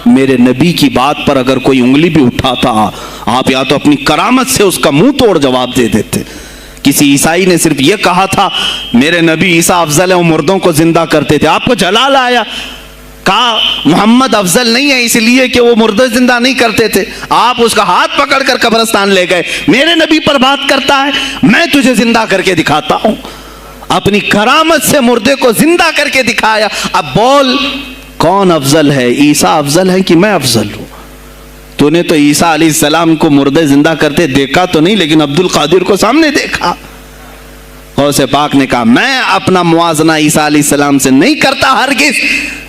میرے نبی کی بات پر اگر کوئی انگلی بھی اٹھاتا، آپ یا تو اپنی کرامت سے اس کا منہ توڑ جواب دے دیتے۔ کسی عیسائی نے صرف یہ کہا تھا میرے نبی عیسیٰ افضل ہے، وہ مردوں کو زندہ کرتے تھے، آپ کو جلال آیا، کہا محمد افضل نہیں ہے اس لیے کہ وہ مردے زندہ نہیں کرتے تھے، آپ اس کا ہاتھ پکڑ کر قبرستان لے گئے۔ میرے نبی پر بات کرتا ہے، میں تجھے زندہ کر کے دکھاتا ہوں۔ اپنی کرامت سے مردے کو زندہ کر کے دکھایا۔ اب بول کون افضل ہے، عیسیٰ افضل ہے کہ میں افضل ہوں؟ تو نے تو عیسیٰ علیہ السلام کو مردے زندہ کرتے دیکھا تو نہیں، لیکن عبد القادر کو سامنے دیکھا۔ غوث پاک نے کہا میں اپنا موازنہ عیسیٰ علیہ السلام سے نہیں کرتا ہرگز،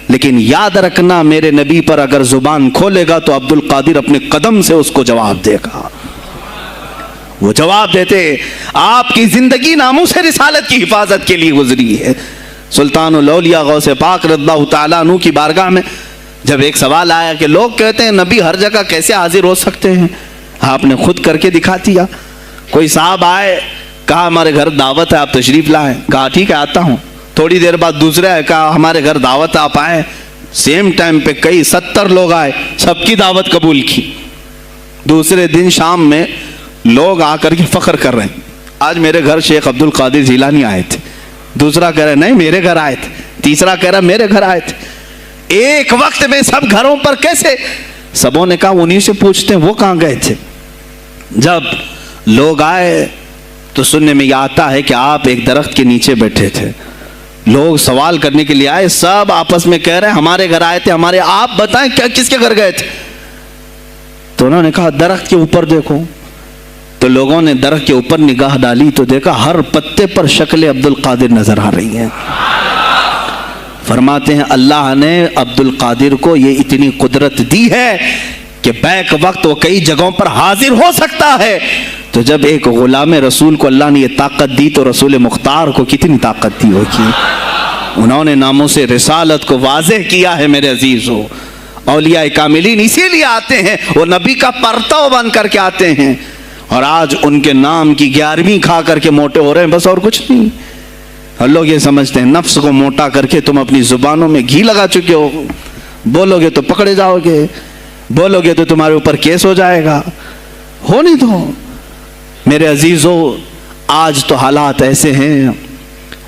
لیکن یاد رکھنا میرے نبی پر اگر زبان کھولے گا تو عبد القادر اپنے قدم سے اس کو جواب دے گا۔ وہ جواب دیتے، آپ کی زندگی ناموس رسالت کی حفاظت کے لیے گزری ہے۔ سلطان الاولیاء غوث پاک رضی اللہ تعالیٰ عنہ کی بارگاہ میں جب ایک سوال آیا کہ لوگ کہتے ہیں نبی ہر جگہ کیسے حاضر ہو سکتے ہیں، آپ نے خود کر کے دکھا دیا۔ کوئی صاحب آئے، کہا ہمارے گھر دعوت ہے آپ تشریف لائیں، کہا ٹھیک ہے آتا ہوں۔ تھوڑی دیر بعد دوسرے آئے، کہا ہمارے گھر دعوت ہے آپ آئیں۔ سیم ٹائم پہ کئی 70 لوگ آئے، سب کی دعوت قبول کی۔ دوسرے دن شام میں لوگ آ کر کے فخر کر رہے ہیں آج میرے گھر شیخ عبد القادر جیلانی آئے تھے، دوسرا کہہ رہا نہیں میرے گھر آئے تھے، تیسرا کہہ رہا میرے گھر آئے تھے۔ ایک وقت میں سب گھروں پر کیسے؟ سبوں نے کہا انہیں سے پوچھتے ہیں وہ کہاں گئے تھے۔ جب لوگ آئے تو سننے میں یہ آتا ہے کہ آپ ایک درخت کے نیچے بیٹھے تھے، لوگ سوال کرنے کے لیے آئے، سب آپس میں کہہ رہے ہیں ہمارے گھر آئے تھے، ہمارے، آپ بتائیں کیا کس کے گھر گئے تھے؟ تو انہوں نے کہا درخت کے اوپر دیکھو۔ تو لوگوں نے درخت کے اوپر نگاہ ڈالی تو دیکھا ہر پتے پر شکل عبد القادر نظر آ رہی ہے۔ فرماتے ہیں اللہ نے عبد القادر کو یہ اتنی قدرت دی ہے کہ بیک وقت وہ کئی جگہوں پر حاضر ہو سکتا ہے۔ تو جب ایک غلام رسول کو اللہ نے یہ طاقت دی تو رسول مختار کو کتنی طاقت دی ہوگی۔ انہوں نے ناموس رسالت کو واضح کیا ہے میرے عزیزو۔ اولیاء کاملین اسی لیے آتے ہیں، وہ نبی کا پرتو بن کر کے آتے ہیں، اور آج ان کے نام کی 11ویں کھا کر کے موٹے ہو رہے ہیں، بس اور کچھ نہیں۔ اور لوگ یہ سمجھتے ہیں نفس کو موٹا کر کے تم اپنی زبانوں میں گھی لگا چکے ہو، بولو گے تو پکڑے جاؤ گے، بولو گے تو تمہارے اوپر کیس ہو جائے گا، ہو نہیں تو۔ میرے عزیزو آج تو حالات ایسے ہیں،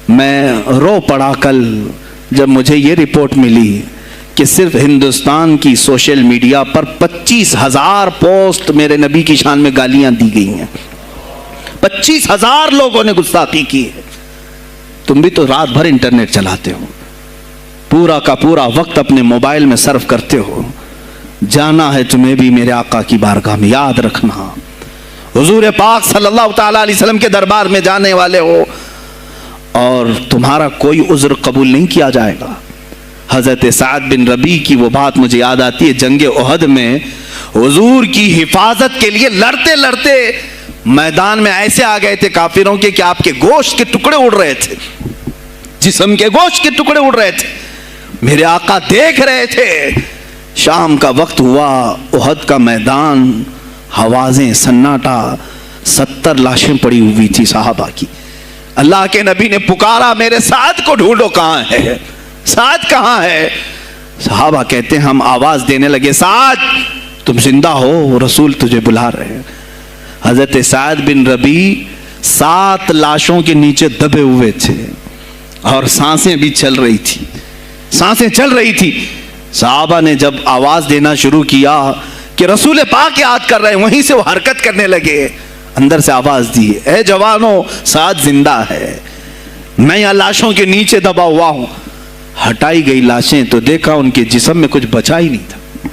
میں رو پڑا کل جب مجھے یہ رپورٹ ملی کہ صرف ہندوستان کی سوشل میڈیا پر 25,000 پوسٹ میرے نبی کی شان میں گالیاں دی گئی ہیں، 25,000 لوگوں نے گستاخی کی ہے۔ تم بھی تو رات بھر انٹرنیٹ چلاتے ہو، پورا کا پورا وقت اپنے موبائل میں صرف کرتے ہو، جانا ہے تمہیں بھی میرے آقا کی بارگاہ میں، یاد رکھنا حضور پاک صلی اللہ تعالی علیہ وسلم کے دربار میں جانے والے ہو اور تمہارا کوئی عذر قبول نہیں کیا جائے گا. حضرت سعد بن ربیع کی وہ بات مجھے یاد آتی ہے. جنگ احد میں حضور کی حفاظت کے لیے لڑتے لڑتے میدان میں ایسے آ گئے تھے کافروں کے کہ آپ کے گوشت کے ٹکڑے اڑ رہے تھے, جسم کے گوشت کے ٹکڑے اڑ رہے تھے. میرے آقا دیکھ رہے تھے. شام کا وقت ہوا, احد کا میدان, ہوازیں, سناٹا, 70 لاشیں پڑی ہوئی تھی صحابہ کی. اللہ کے نبی نے پکارا, میرے سعد کو ڈھونڈو, کہاں ہے سعد, کہاں ہے؟ صحابہ کہتے ہیں ہم آواز دینے لگے, سعد تم زندہ ہو, رسول تجھے بلا رہے ہیں. حضرت سعد بن ربیع 7 لاشوں کے نیچے دبے ہوئے تھے اور سانسیں بھی چل رہی تھی, سانسیں چل رہی تھی. صحابہ نے جب آواز دینا شروع کیا کہ رسول پاک یاد کر رہے ہیں, وہیں سے وہ حرکت کرنے لگے. اندر سے آواز دی, اے جوانوں سعد زندہ ہے, میں یہاں لاشوں کے نیچے دبا ہوا ہوں. ہٹائی گئی لاشیں تو دیکھا ان کے جسم میں کچھ بچا ہی نہیں تھا,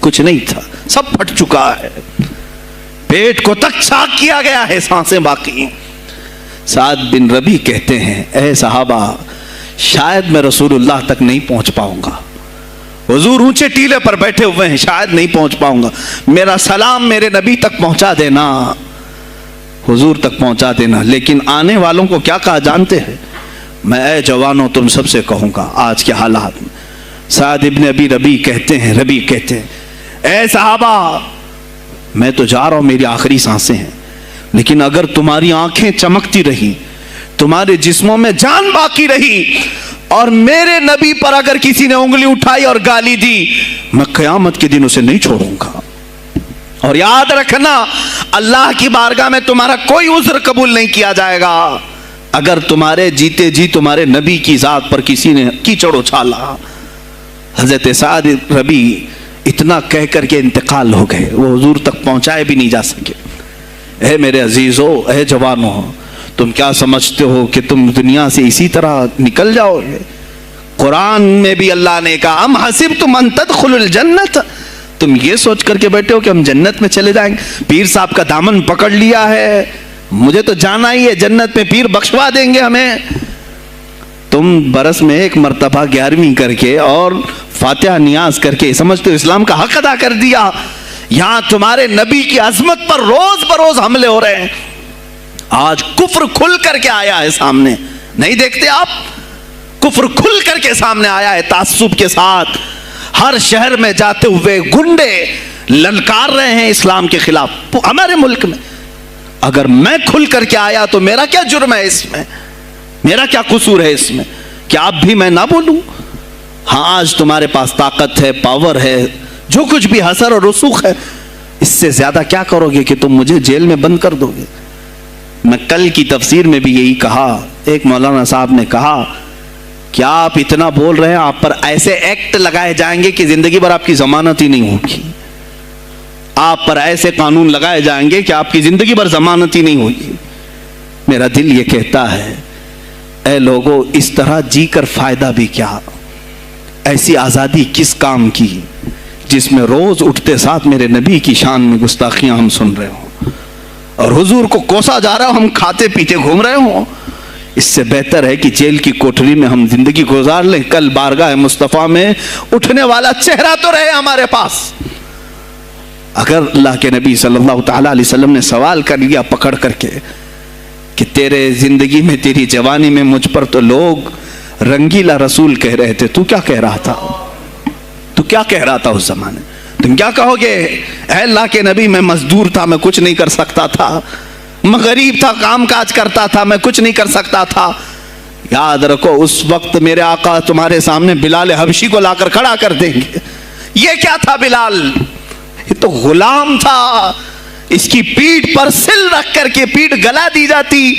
کچھ نہیں تھا, سب پھٹ چکا ہے. پیٹ کو تک چاک کیا گیا ہے, سانسیں باقی. سعد بن ربیع کہتے ہیں, اے صحابہ شاید میں رسول اللہ تک نہیں پہنچ پاؤں گا. حضور اونچے ٹیلے پر بیٹھے ہوئے ہیں, شاید نہیں پہنچ پاؤں گا. میرا سلام میرے نبی تک پہنچا دینا, حضور تک پہنچا دینا. لیکن آنے والوں کو کیا کہا جانتے ہیں؟ میں اے جوانوں تم سب سے کہوں گا آج کے حالات میں. سعد ابن ابی ربیع کہتے ہیں, اے صحابہ میں تو جا رہا ہوں, میری آخری سانسیں ہیں, لیکن اگر تمہاری آنکھیں چمکتی رہی, تمہارے جسموں میں جان باقی رہی, اور میرے نبی پر اگر کسی نے انگلی اٹھائی اور گالی دی, میں قیامت کے دن اسے نہیں چھوڑوں گا. اور یاد رکھنا, اللہ کی بارگاہ میں تمہارا کوئی عذر قبول نہیں کیا جائے گا اگر تمہارے جیتے جی تمہارے نبی کی ذات پر کسی نے کیچڑ اچھالا. حضرت سعد ربیع اتنا کہہ کر کے انتقال ہو گئے, وہ حضور تک پہنچائے بھی نہیں جا سکے. اے میرے عزیزو, اے جوانو, تم کیا سمجھتے ہو کہ تم دنیا سے اسی طرح نکل جاؤ گے؟ قرآن میں بھی اللہ نے کہا, ام حسبتم ان تدخلوا الجنت, تم یہ سوچ کر کے بیٹھے ہو کہ ہم جنت میں چلے جائیں گے. پیر صاحب کا دامن پکڑ لیا ہے, مجھے تو جانا ہی ہے جنت میں, پیر بخشوا دیں گے ہمیں. تم برس میں 1 مرتبہ 11ویں کر کے اور فاتحہ نیاز کر کے سمجھتے ہو اسلام کا حق ادا کر دیا. یہاں تمہارے نبی کی عظمت پر روز بروز حملے ہو رہے ہیں. آج کفر کھل کر کے آیا ہے سامنے, نہیں دیکھتے آپ؟ کفر کھل کر کے سامنے آیا ہے تعصب کے ساتھ. ہر شہر میں جاتے ہوئے گنڈے للکار رہے ہیں اسلام کے خلاف ہمارے ملک میں. اگر میں کھل کر کے آیا تو میرا کیا جرم ہے اس میں, میرا کیا قصور ہے اس میں کہ آپ بھی میں نہ بولوں؟ ہاں آج تمہارے پاس طاقت ہے, پاور ہے, جو کچھ بھی حسر اور رسوخ ہے, اس سے زیادہ کیا کرو گے کہ تم مجھے جیل میں بند کر دو گے؟ میں کل کی تفسیر میں بھی یہی کہا. ایک مولانا صاحب نے کہا کیا آپ اتنا بول رہے ہیں, آپ پر ایسے ایکٹ لگائے جائیں گے کہ زندگی بھر آپ کی ضمانت ہی نہیں ہوگی. آپ پر ایسے قانون لگائے جائیں گے کہ آپ کی زندگی بھر ضمانت ہی نہیں ہوگی. میرا دل یہ کہتا ہے, اے لوگوں, اس طرح جی کر فائدہ بھی کیا؟ ایسی آزادی کس کام کی جس میں روز اٹھتے ساتھ میرے نبی کی شان میں گستاخیاں ہم سن رہے ہوں اور حضور کو کوسا جا رہا ہو, ہم کھاتے پیتے گھوم رہے ہوں. اس سے بہتر ہے کہ جیل کی کوٹری میں ہم زندگی گزار لیں, کل بارگاہ مصطفیٰ میں اٹھنے والا چہرہ تو رہے ہمارے پاس. اگر اللہ کے نبی صلی اللہ تعالی علیہ وسلم نے سوال کر لیا پکڑ کر کے کہ تیرے زندگی میں, تیری جوانی میں مجھ پر تو لوگ رنگیلا رسول کہہ رہے تھے, تو کیا کہہ رہا تھا؟ تو کیا کہہ رہا تھا اس زمانے؟ تم کیا کہو گے, اے اللہ کے نبی میں مزدور تھا, میں کچھ نہیں کر سکتا تھا, میں غریب تھا, کام کاج کرتا تھا, میں کچھ نہیں کر سکتا تھا. یاد رکھو اس وقت میرے آقا تمہارے سامنے بلال حبشی کو لا کر کھڑا کر دیں گے. یہ کیا تھا بلال؟ یہ تو غلام تھا, اس کی پیٹھ پر سل رکھ کر کے پیٹھ گلا دی جاتی,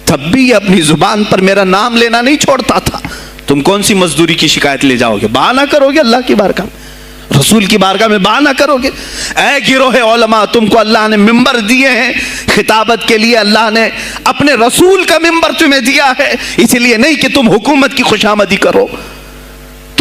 تب بھی اپنی زبان پر میرا نام لینا نہیں چھوڑتا تھا. تم کون سی مزدوری کی شکایت لے جاؤ گے؟ بہانہ کرو گے اللہ کی بارگاہ میں, رسول کی بارگاہ میں بہانہ کرو گے. اے گروہ علماء, تم کو اللہ نے ممبر دیے ہیں خطابت کے لیے, اللہ نے اپنے رسول کا ممبر تمہیں دیا ہے, اس لیے نہیں کہ تم حکومت کی خوشامدی کرو.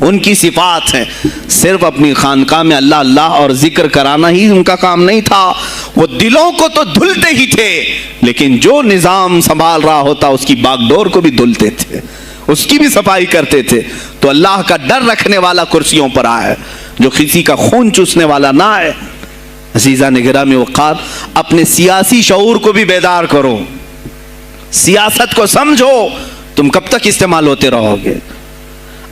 ان کی صفات ہیں. صرف اپنی خانقاہ میں اللہ اللہ اور ذکر کرانا ہی ان کا کام نہیں تھا. وہ دلوں کو تو دھلتے ہی تھے, لیکن جو نظام سنبھال رہا ہوتا اس کی باغ ڈور کو بھی دھلتے تھے, اس کی بھی صفائی کرتے تھے. تو اللہ کا ڈر رکھنے والا کرسیوں پر آئے, جو کسی کا خون چوسنے والا نہ آئے. عزیزان گرامی وقار, اپنے سیاسی شعور کو بھی بیدار کرو, سیاست کو سمجھو. تم کب تک استعمال ہوتے رہو گے؟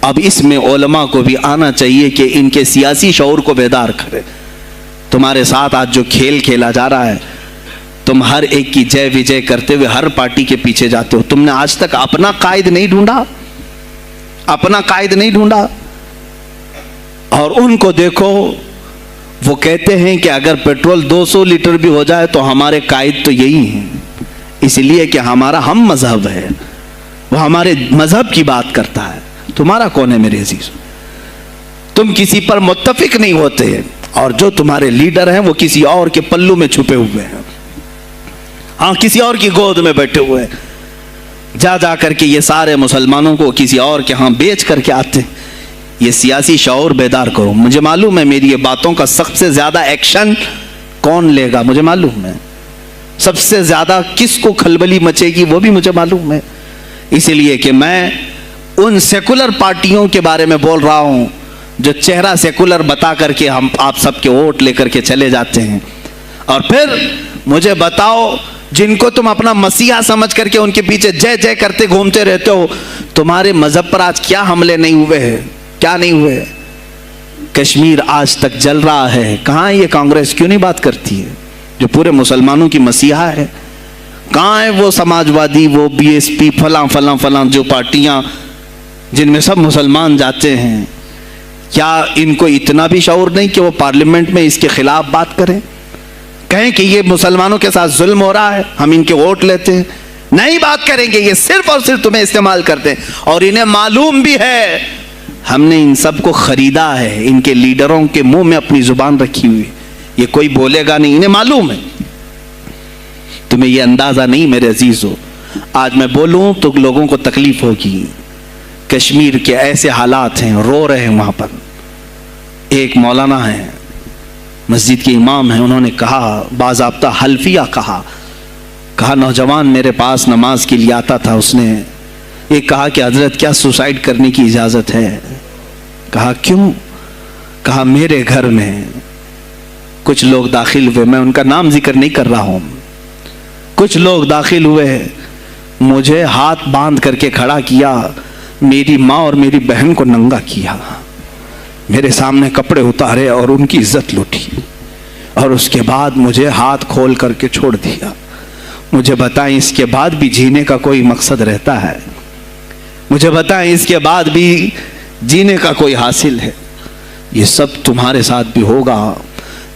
اب اس میں علماء کو بھی آنا چاہیے کہ ان کے سیاسی شعور کو بیدار کرے. تمہارے ساتھ آج جو کھیل کھیلا جا رہا ہے, تم ہر ایک کی جے وجے کرتے ہوئے ہر پارٹی کے پیچھے جاتے ہو. تم نے آج تک اپنا قائد نہیں ڈھونڈا, اپنا قائد نہیں ڈھونڈا. اور ان کو دیکھو, وہ کہتے ہیں کہ اگر پیٹرول 200 لیٹر بھی ہو جائے تو ہمارے قائد تو یہی ہیں, اس لیے کہ ہمارا ہم مذہب ہے, وہ ہمارے مذہب کی بات کرتا ہے. تمہارا کون ہے میرے عزیز؟ تم کسی پر متفق نہیں ہوتے, اور جو تمہارے لیڈر ہیں وہ کسی اور کے پلو میں چھپے ہوئے ہیں, ہاں کسی اور کی گود میں بیٹھے ہوئے ہیں. جا جا کر کے یہ سارے مسلمانوں کو کسی اور کے ہاں بیچ کر کے آتے ہیں. یہ سیاسی شعور بیدار کرو. مجھے معلوم ہے میری یہ باتوں کا سب سے زیادہ ایکشن کون لے گا, مجھے معلوم ہے. سب سے زیادہ کس کو کھلبلی مچے گی وہ بھی مجھے معلوم ہے. اسی لیے کہ میں ان سیکولر پارٹیوں کے بارے میں بول رہا ہوں جو چہرہ سیکولر بتا کر کے ہم آپ سب کے ووٹ لے کر کے چلے جاتے ہیں. اور پھر مجھے بتاؤ, جن کو تم اپنا مسیحا سمجھ کر کے ان کے پیچھے جے جے کرتے گھومتے رہتے ہو, تمہارے مذہب پر آج کیا حملے نہیں ہوئے ہیں؟ کیا نہیں ہوئے؟ کشمیر آج تک جل رہا ہے. کہاں یہ کانگریس کیوں نہیں بات کرتی ہے جو پورے مسلمانوں کی مسیحا ہے؟ کہاں ہے وہ سماجوادی, وہ بی ایس پی, فلاں فلاں فلاں جو پارٹیاں جن میں سب مسلمان جاتے ہیں؟ کیا ان کو اتنا بھی شعور نہیں کہ وہ پارلیمنٹ میں اس کے خلاف بات کریں, کہیں کہ یہ مسلمانوں کے ساتھ ظلم ہو رہا ہے, ہم ان کے ووٹ لیتے ہیں؟ نہیں بات کریں گے. یہ صرف اور صرف تمہیں استعمال کرتے ہیں, اور انہیں معلوم بھی ہے ہم نے ان سب کو خریدا ہے. ان کے لیڈروں کے منہ میں اپنی زبان رکھی ہوئی, یہ کوئی بولے گا نہیں, انہیں معلوم ہے. تمہیں یہ اندازہ نہیں میرے عزیزو, آج میں بولوں تو لوگوں کو تکلیف ہوگی. کشمیر کے ایسے حالات ہیں, رو رہے ہیں وہاں پر. ایک مولانا ہیں, مسجد کے امام ہیں, انہوں نے کہا, باضابطہ حلفیہ کہا نوجوان میرے پاس نماز کے لیے آتا تھا, اس نے یہ کہا کہ حضرت کیا سوسائڈ کرنے کی اجازت ہے؟ کہا کیوں؟ کہا میرے گھر میں کچھ لوگ داخل ہوئے, میں ان کا نام ذکر نہیں کر رہا ہوں, کچھ لوگ داخل ہوئے, مجھے ہاتھ باندھ کر کے کھڑا کیا, میری ماں اور میری بہن کو ننگا کیا, میرے سامنے کپڑے اتارے اور ان کی عزت لوٹی, اور اس کے بعد مجھے ہاتھ کھول کر کے چھوڑ دیا. مجھے بتائیں اس کے بعد بھی جینے کا کوئی مقصد رہتا ہے؟ مجھے بتائیں اس کے بعد بھی جینے کا کوئی حاصل ہے؟ یہ سب تمہارے ساتھ بھی ہوگا.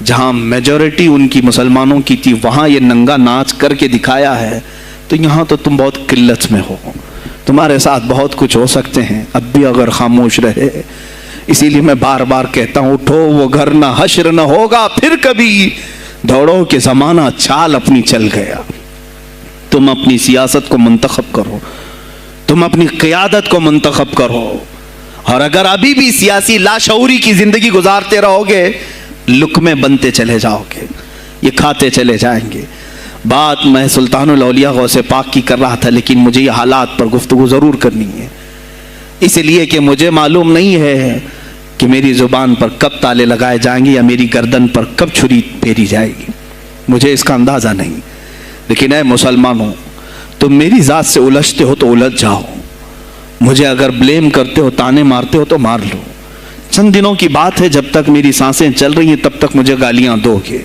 جہاں میجورٹی ان کی مسلمانوں کی تھی وہاں یہ ننگا ناچ کر کے دکھایا ہے, تو یہاں تو تم بہت قلت میں ہو, تمہارے ساتھ بہت کچھ ہو سکتے ہیں اب بھی اگر خاموش رہے. اسی لیے میں بار بار کہتا ہوں, اٹھو وہ گھر نہ حشر نہ ہوگا پھر کبھی, دوڑو کہ زمانہ چال اپنی چل گیا. تم اپنی سیاست کو منتخب کرو, تم اپنی قیادت کو منتخب کرو, اور اگر ابھی بھی سیاسی لاشعوری کی زندگی گزارتے رہو گے, لقمے بنتے چلے جاؤ گے, یہ کھاتے چلے جائیں گے. بات میں سلطان الاولیاء غوث پاک کی کر رہا تھا, لیکن مجھے یہ حالات پر گفتگو ضرور کرنی ہے, اس لیے کہ مجھے معلوم نہیں ہے کہ میری زبان پر کب تالے لگائے جائیں گے یا میری گردن پر کب چھری پھیری جائے گی, مجھے اس کا اندازہ نہیں. لیکن اے مسلمانوں, تم میری ذات سے الجھتے ہو تو الجھ جاؤ, مجھے اگر بلیم کرتے ہو, تانے مارتے ہو تو مار لو. چند دنوں کی بات ہے, جب تک میری سانسیں چل رہی ہیں تب تک مجھے گالیاں دو گے,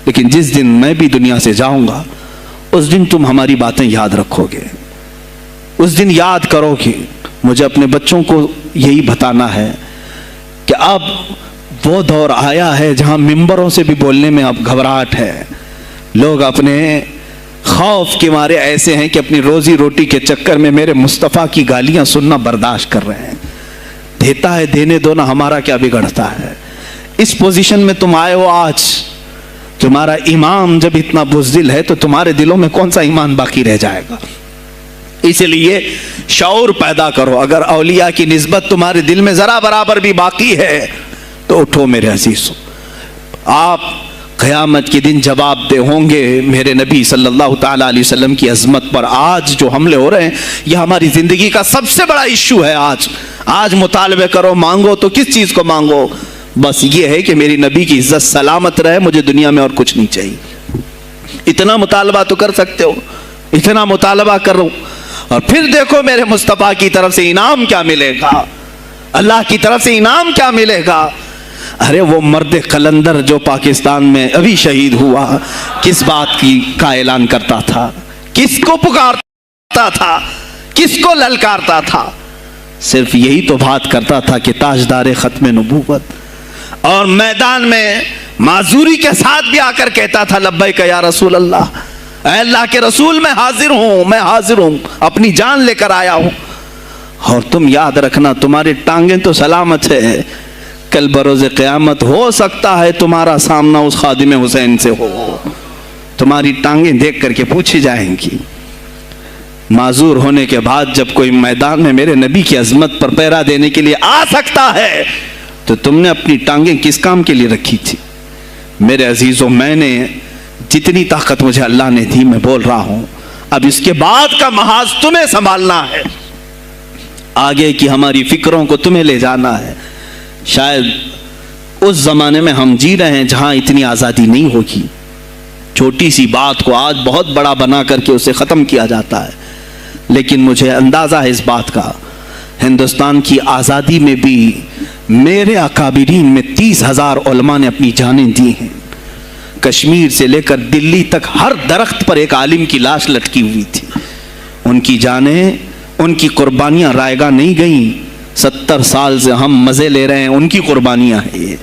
لیکن جس دن میں بھی دنیا سے جاؤں گا اس دن تم ہماری باتیں یاد رکھو گے, اس دن یاد کرو گے. مجھے اپنے بچوں کو یہی بتانا ہے کہ اب وہ دور آیا ہے جہاں ممبروں سے بھی بولنے میں اب گھبراہٹ ہے. لوگ اپنے خوف کے مارے ایسے ہیں کہ اپنی روزی روٹی کے چکر میں میرے مصطفیٰ کی گالیاں سننا برداشت کر رہے ہیں. دیتا ہے دینے دو نا, ہمارا کیا بگڑتا ہے. اس پوزیشن میں تم آئے ہو آج, تمہارا امام جب اتنا بزدل ہے تو تمہارے دلوں میں کون سا ایمان باقی رہ جائے گا؟ اس لیے شعور پیدا کرو. اگر اولیاء کی نسبت تمہارے دل میں ذرا برابر بھی باقی ہے تو اٹھو میرے عزیزو. آپ قیامت کے دن جواب دہ ہوں گے میرے نبی صلی اللہ تعالیٰ علیہ وسلم کی عظمت پر. آج جو حملے ہو رہے ہیں یہ ہماری زندگی کا سب سے بڑا ایشو ہے. آج مطالبے کرو, مانگو تو کس چیز کو مانگو؟ بس یہ ہے کہ میری نبی کی عزت سلامت رہے, مجھے دنیا میں اور کچھ نہیں چاہیے. اتنا مطالبہ تو کر سکتے ہو, اتنا مطالبہ کرو اور پھر دیکھو میرے مصطفیٰ کی طرف سے انعام کیا ملے گا, اللہ کی طرف سے انعام کیا ملے گا. ارے وہ مرد قلندر جو پاکستان میں ابھی شہید ہوا, کس بات کا اعلان کرتا تھا, کس کو پکارتا تھا, کس کو للکارتا تھا؟ صرف یہی تو بات کرتا تھا کہ تاجدار ختم نبوت. اور میدان میں معذوری کے ساتھ بھی آ کر کہتا تھا لبیک یا رسول اللہ, اے اللہ کے رسول میں حاضر ہوں, میں حاضر ہوں, اپنی جان لے کر آیا ہوں. اور تم یاد رکھنا تمہاری ٹانگیں تو سلامت ہے, کل بروز قیامت ہو سکتا ہے تمہارا سامنا اس خادم حسین سے ہو, تمہاری ٹانگیں دیکھ کر کے پوچھی جائیں گی. معذور ہونے کے بعد جب کوئی میدان میں میرے نبی کی عظمت پر پہرا دینے کے لیے آ سکتا ہے تو تم نے اپنی ٹانگیں کس کام کے لیے رکھی تھی؟ میرے عزیزوں, میں نے جتنی طاقت مجھے اللہ نے دی میں بول رہا ہوں, اب اس کے بعد کا محاذ تمہیں سنبھالنا ہے, آگے کی ہماری فکروں کو تمہیں لے جانا ہے. شاید اس زمانے میں ہم جی رہے ہیں جہاں اتنی آزادی نہیں ہوگی. چھوٹی سی بات کو آج بہت بڑا بنا کر کے اسے ختم کیا جاتا ہے, لیکن مجھے اندازہ ہے اس بات کا, ہندوستان کی آزادی میں بھی میرے اکابرین میں 30,000 علماء نے اپنی جانیں دی ہیں. کشمیر سے لے کر دلی تک ہر درخت پر ایک عالم کی لاش لٹکی ہوئی تھی. ان کی جانیں, ان کی قربانیاں رائے گاہ نہیں گئیں. 70 سال سے ہم مزے لے رہے ہیں, ان کی قربانیاں ہیں.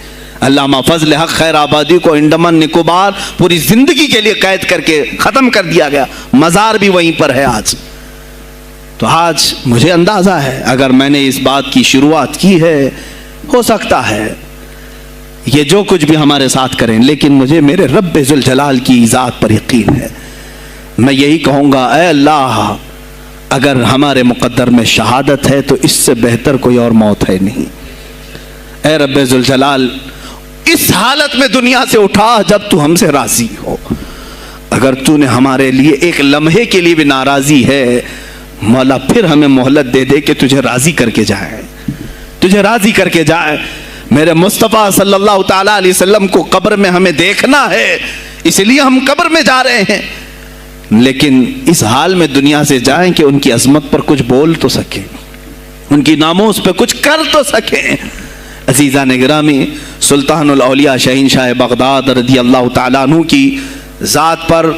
علامہ فضل حق خیر آبادی کو انڈمان نکوبار پوری زندگی کے لیے قید کر کے ختم کر دیا گیا, مزار بھی وہیں پر ہے آج. تو آج مجھے اندازہ ہے اگر میں نے اس بات کی شروعات کی ہے, ہو سکتا ہے یہ جو کچھ بھی ہمارے ساتھ کریں, لیکن مجھے میرے رب ذوالجلال کی ذات پر یقین ہے. میں یہی کہوں گا, اے اللہ, اگر ہمارے مقدر میں شہادت ہے تو اس سے بہتر کوئی اور موت ہے نہیں. اے رب ذوالجلال, اس حالت میں دنیا سے اٹھا جب تو ہم سے راضی ہو. اگر تو نے ہمارے لیے ایک لمحے کے لیے بھی ناراضی ہے, مولا پھر ہمیں مہلت دے دے کہ تجھے راضی کر کے جائے, تجھے راضی کر کے جائے. میرے مصطفیٰ صلی اللہ تعالیٰ علیہ وسلم کو قبر میں ہمیں دیکھنا ہے, اس لیے ہم قبر میں جا رہے ہیں, لیکن اس حال میں دنیا سے جائیں کہ ان کی عظمت پر کچھ بول تو سکیں, ان کی ناموس پہ کچھ کر تو سکیں. عزیزان گرامی, سلطان الاولیاء شہنشاہ بغداد رضی اللہ تعالیٰ عنہ کی ذات پر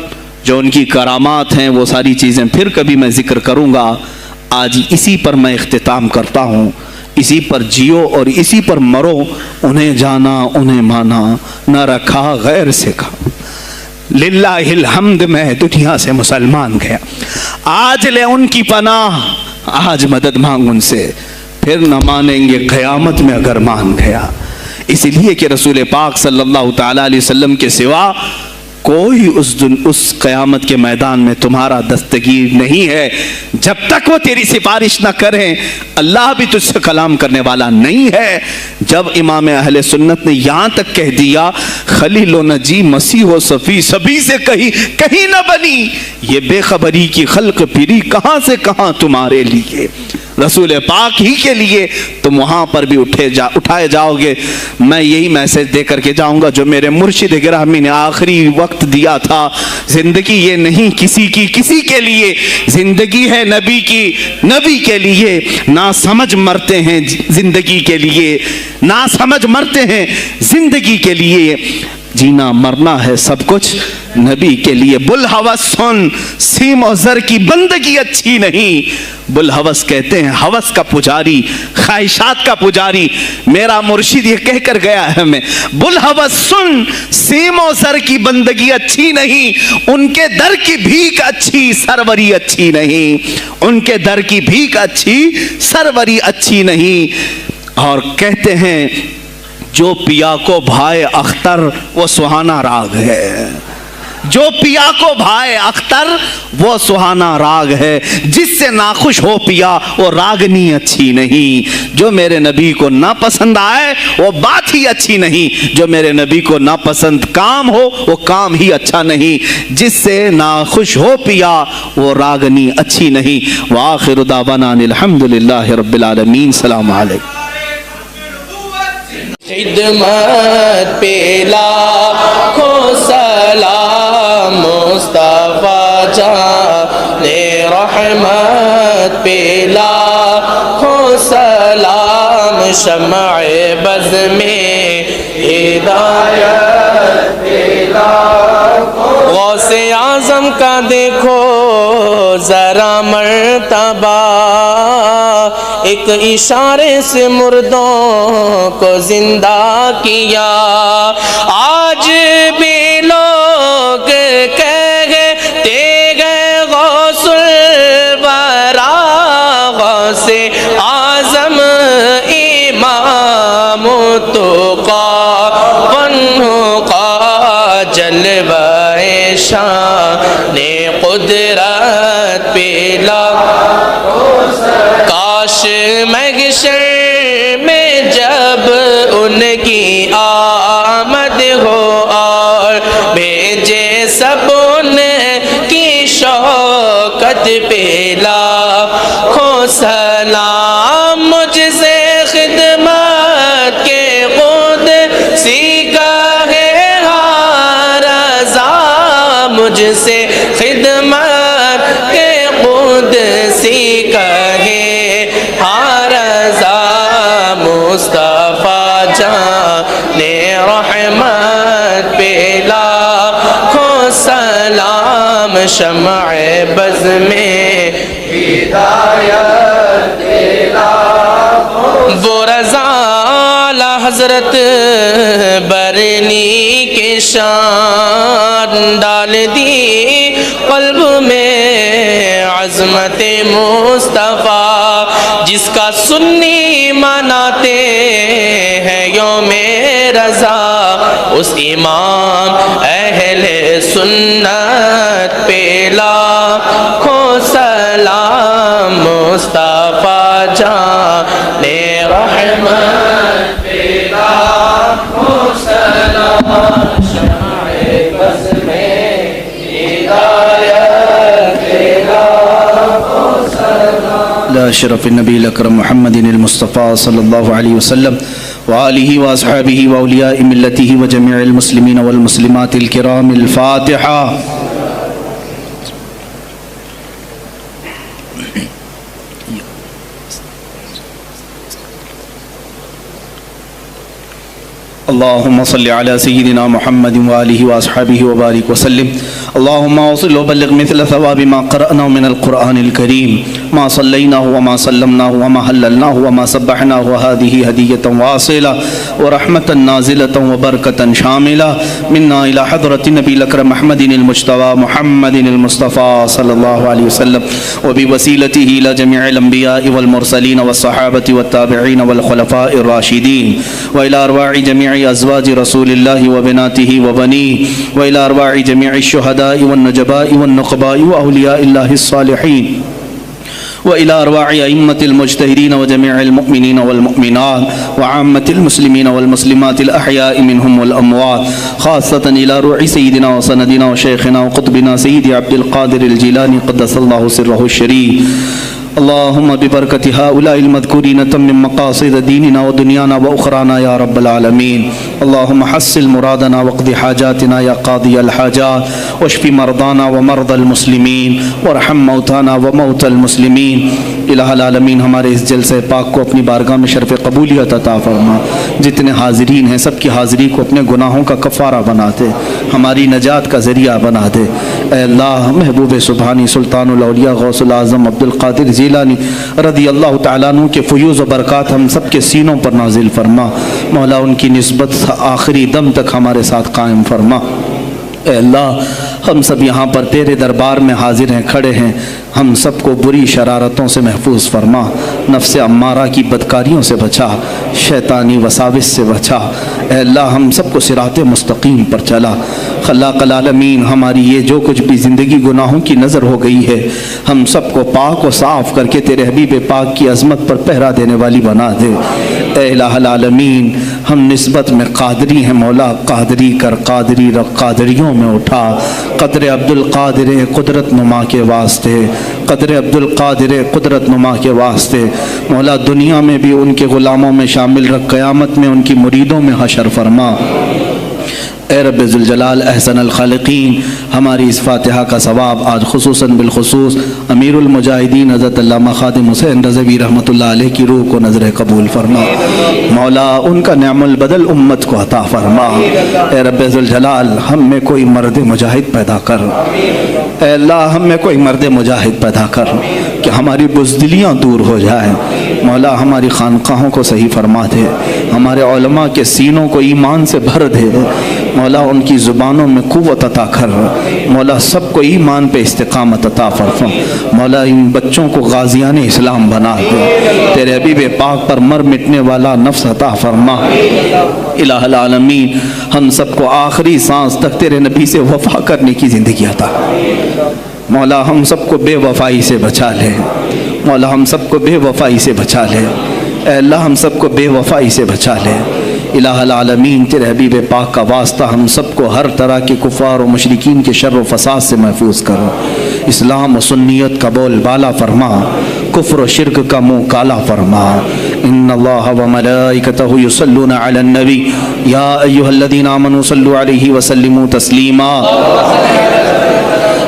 جو ان کی کرامات ہیں وہ ساری چیزیں پھر کبھی میں ذکر کروں گا. آج اسی پر میں اختتام کرتا ہوں, اسی پر جیو اور اسی پر مرو. انہیں جانا انہیں مانا, نہ رکھا غیر سے کھا. للہ الحمد, میں دنیا سے مسلمان گیا. آج لے ان کی پناہ, آج مدد مانگ ان سے, پھر نہ مانیں گے قیامت میں اگر مان گیا. اس لیے کہ رسول پاک صلی اللہ تعالیٰ علیہ وسلم کے سوا کوئی اس قیامت کے میدان میں تمہارا دستگیر نہیں ہے. جب تک وہ تیری سفارش نہ کریں, اللہ بھی تجھ سے کلام کرنے والا نہیں ہے. جب امام اہل سنت نے یہاں تک کہہ دیا خلیل و نجی مسیح و صفی سبھی سے کہیں نہ بنی, یہ بے خبری کی خلق پھری کہاں سے کہاں تمہارے لیے, رسول پاک ہی کے لیے, تم وہاں پر بھی اٹھائے جاؤ گے. میں یہی میسج دے کر کے جاؤں گا جو میرے مرشد گرامی نے آخری وقت دیا تھا. زندگی یہ نہیں کسی کے لیے, زندگی ہے نبی کی, نبی کے لیے. نہ سمجھ مرتے ہیں زندگی کے لیے, نہ سمجھ مرتے ہیں زندگی کے لیے. جینا مرنا ہے سب کچھ نبی کے لیے. بلحوث سن, سیم و زر کی بندگی اچھی نہیں. بلحوث کہتے ہیں ہوس کا پجاری, خواہشات کا پجاری. میرا مرشد یہ کہہ کر گیا ہے ہمیں, بلحوث سن, سیم و زر کی بندگی اچھی نہیں. ان کے در کی بھیک اچھی, سروری اچھی نہیں. ان کے در کی بھیک اچھی, سروری اچھی نہیں. اور کہتے ہیں جو پیا کو بھائے اختر وہ سہانا راگ ہے. جو پیا کو بھائے اختر وہ سہانا راگ ہے، جس سے ناخوش ہو پیا وہ راگنی اچھی نہیں۔ جو میرے نبی کو نہ پسند آئے وہ بات ہی اچھی نہیں، جو میرے نبی کو نہ پسند کام ہو وہ کام ہی اچھا نہیں، جس سے ناخوش ہو پیا وہ راگنی اچھی نہیں۔ وآخر دعوانا الحمدللہ رب العالمین۔ السلام علیکم۔ خدمت پہ لاکھوں سلام مصطفیٰ جان رحمت پہ لاکھوں سلام، شمع بز میں ہدایت پہ لاکھوں، غوث اعظم کا دیکھو ذرا مرتبہ، ایک اشارے سے مردوں کو زندہ کیا۔ آج بھی لوگ کہتے ہیں غوث الورا، غوث اعظم امام التقیٰ والنقیٰ، جلوہ شان قدرت پہ کاش محشر میں جب ان کی آمد ہو اور بھیجے سب ان کی شوکت پہ لاکھوں سلام، مجھ سے خدمت کے قدسی کا ہے ہر رضا، مجھ سے خدمت کے قدسی کا ہے ہر رضا، مصطفیٰ جان رحمت پہ لاکھوں سلام، شمع بز میں ہدایت پہ لاکھوں، وہ رضا حضرت برنی کے شان ڈال دی قلب میں عظمت مصطفیٰ، جس کا سنی مناتے ہیں یوم رضا، اس امام اہل سنت پہ لاکھوں سلام، مصطفیٰ جان رحمت پہ لاکھوں سلام، شمع بز میں ہدایت پہ لاکھوں سلام۔ لا شرف النبی الاکرم محمد المصطفیٰ صلی اللہ علیہ وسلم وآلہ واصحابہ واولیاء ملتہ وجميع المسلمین والمسلمات الکرام۔ الفاتحہ۔ اللهم صل على سيدنا محمد وآله وأصحابه وبارك وسلم. اللهم وصل وبلغ مثل ثواب ما قرأناه من القرآن الكريم، ما صليناه وما سلمناه وما هللناه وما سبحناه، وهذه هدية واصلة ورحمة نازلة وبركة شاملة منا إلى حضرة النبي الأكرم محمد المجتبى محمد المصطفى صلى الله عليه وسلم، وبوسيلته إلى جميع الأنبياء والمرسلين والصحابة والتابعين والخلفاء الراشدين، وإلى أرواح جميع أزواج رسول الله وبناته وبنيه، وإلى أرواح جميع الشهداء والنجباء والنقباء وأولياء الله الصالحين، وإلى أرواح أئمة المجتهدين وجميع المؤمنين والمؤمنات وعامة المسلمين والمسلمات الأحياء منهم والأموات، خاصة إلى روح سيدنا وسندنا وشيخنا وقطبنا سيدي عبد القادر الجيلاني قدس الله سره الشريف. اللهم ببركة هؤلاء المذكورين تمم مقاصد ديننا ودنيانا وأخرانا يا رب العالمين. اللهم حصل مرادنا واقض حاجاتنا يا قاضي الحاجات، واشف مرضانا ومرضى المسلمين، وارحم موتانا وموتى المسلمين. الہ العالمین، ہمارے اس جلسہ پاک کو اپنی بارگاہ میں شرف قبولیت عطا فرما. جتنے حاضرین ہیں سب کی حاضری کو اپنے گناہوں کا کفارہ بنا دے، ہماری نجات کا ذریعہ بنا دے. اے اللہ، محبوب سبحانی سلطان الاولیاء غوث العظم عبد القادر جیلانی رضی اللہ تعالیٰ عنہ کے فیوز و برکات ہم سب کے سینوں پر نازل فرما. مولا ان کی نسبت آخری دم تک ہمارے ساتھ قائم فرما. اے اللہ، ہم سب یہاں پر تیرے دربار میں حاضر ہیں، کھڑے ہیں، ہم سب کو بری شرارتوں سے محفوظ فرما، نفس امارہ کی بدکاریوں سے بچا، شیطانی وساوس سے بچا، اے اللہ ہم سب کو صراط مستقیم پر چلا۔ خلاق العالمین، ہماری یہ جو کچھ بھی زندگی گناہوں کی نظر ہو گئی ہے، ہم سب کو پاک و صاف کر کے تیرے حبیب پاک کی عظمت پر پہرا دینے والی بنا دے۔ اے الہ العالمین، ہم نسبت میں قادری ہیں مولا، قادری کر، قادری رکھ، قادریوں میں اٹھا، قدر عبد القادر قدرت نما کے واسطے، قدر عبد القادر قدرت نما کے واسطے مولا دنیا میں بھی ان کے غلاموں میں شامل رکھ، قیامت میں ان کی مریدوں میں حشر فرما۔ اے رب ذوالجلال احسن الخالقین، ہماری اس فاتحہ کا ثواب آج خصوصاً بالخصوص امیر المجاہدین حضرت علامہ خادم حسین رضوی رحمۃ اللہ علیہ کی روح کو نظر قبول فرما مولا، ان کا نعم البدل امت کو عطا فرما۔ اے رب ذوالجلال، ہم میں کوئی مرد مجاہد پیدا کر، اے اللہ ہم میں کوئی مرد مجاہد پیدا کر کہ ہماری بزدلیاں دور ہو جائیں مولا، ہماری خانقاہوں کو صحیح فرما دے، ہمارے علماء کے سینوں کو ایمان سے بھر دے مولا، ان کی زبانوں میں قوت عطا کر مولا، سب کو ایمان پہ استقامت عطا فرما مولا، ان بچوں کو غازیان اسلام بنا دے، تیرے حبیب پاک پر مر مٹنے والا نفس عطا فرما۔ الہ العالمین، ہم سب کو آخری سانس تک تیرے نبی سے وفا کرنے کی زندگی عطا مولا، ہم سب کو بے وفائی سے بچا لے مولا، ہم سب کو بے وفائی سے بچا لے، اے اللہ ہم سب کو بے وفائی سے بچا لے۔ الہ العالمین، تیرے حبیب پاک کا واسطہ ہم سب کو ہر طرح کے کفار و مشرکین کے شر و فساد سے محفوظ کرو، اسلام و سنیت کا بول بالا فرما، کفر و شرک کا منہ کالا فرما۔ ان اللہ و ملائکتہ یصلون علی النبی یا ایھا الذین آمنوا صلوا علیہ وسلموا تسلیما۔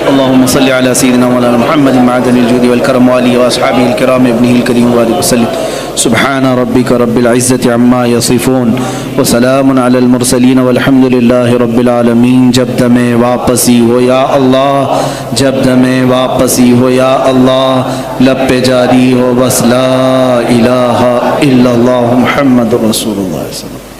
اللهم صل على سيدنا مولانا محمد معدن الجود والكرم وآله وأصحابه الكرام ابنه الكريم وآله وسلم۔ سبحان ربك رب العزة عما يصفون وسلام على المرسلين والحمد لله رب العالمين۔ جب دم واپسی ہو یا اللہ، جب دم واپسی ہو یا اللہ، لب پہ جاری ہو بس لا الہ الا اللہ محمد رسول اللہ صلی اللہ علیہ وسلم۔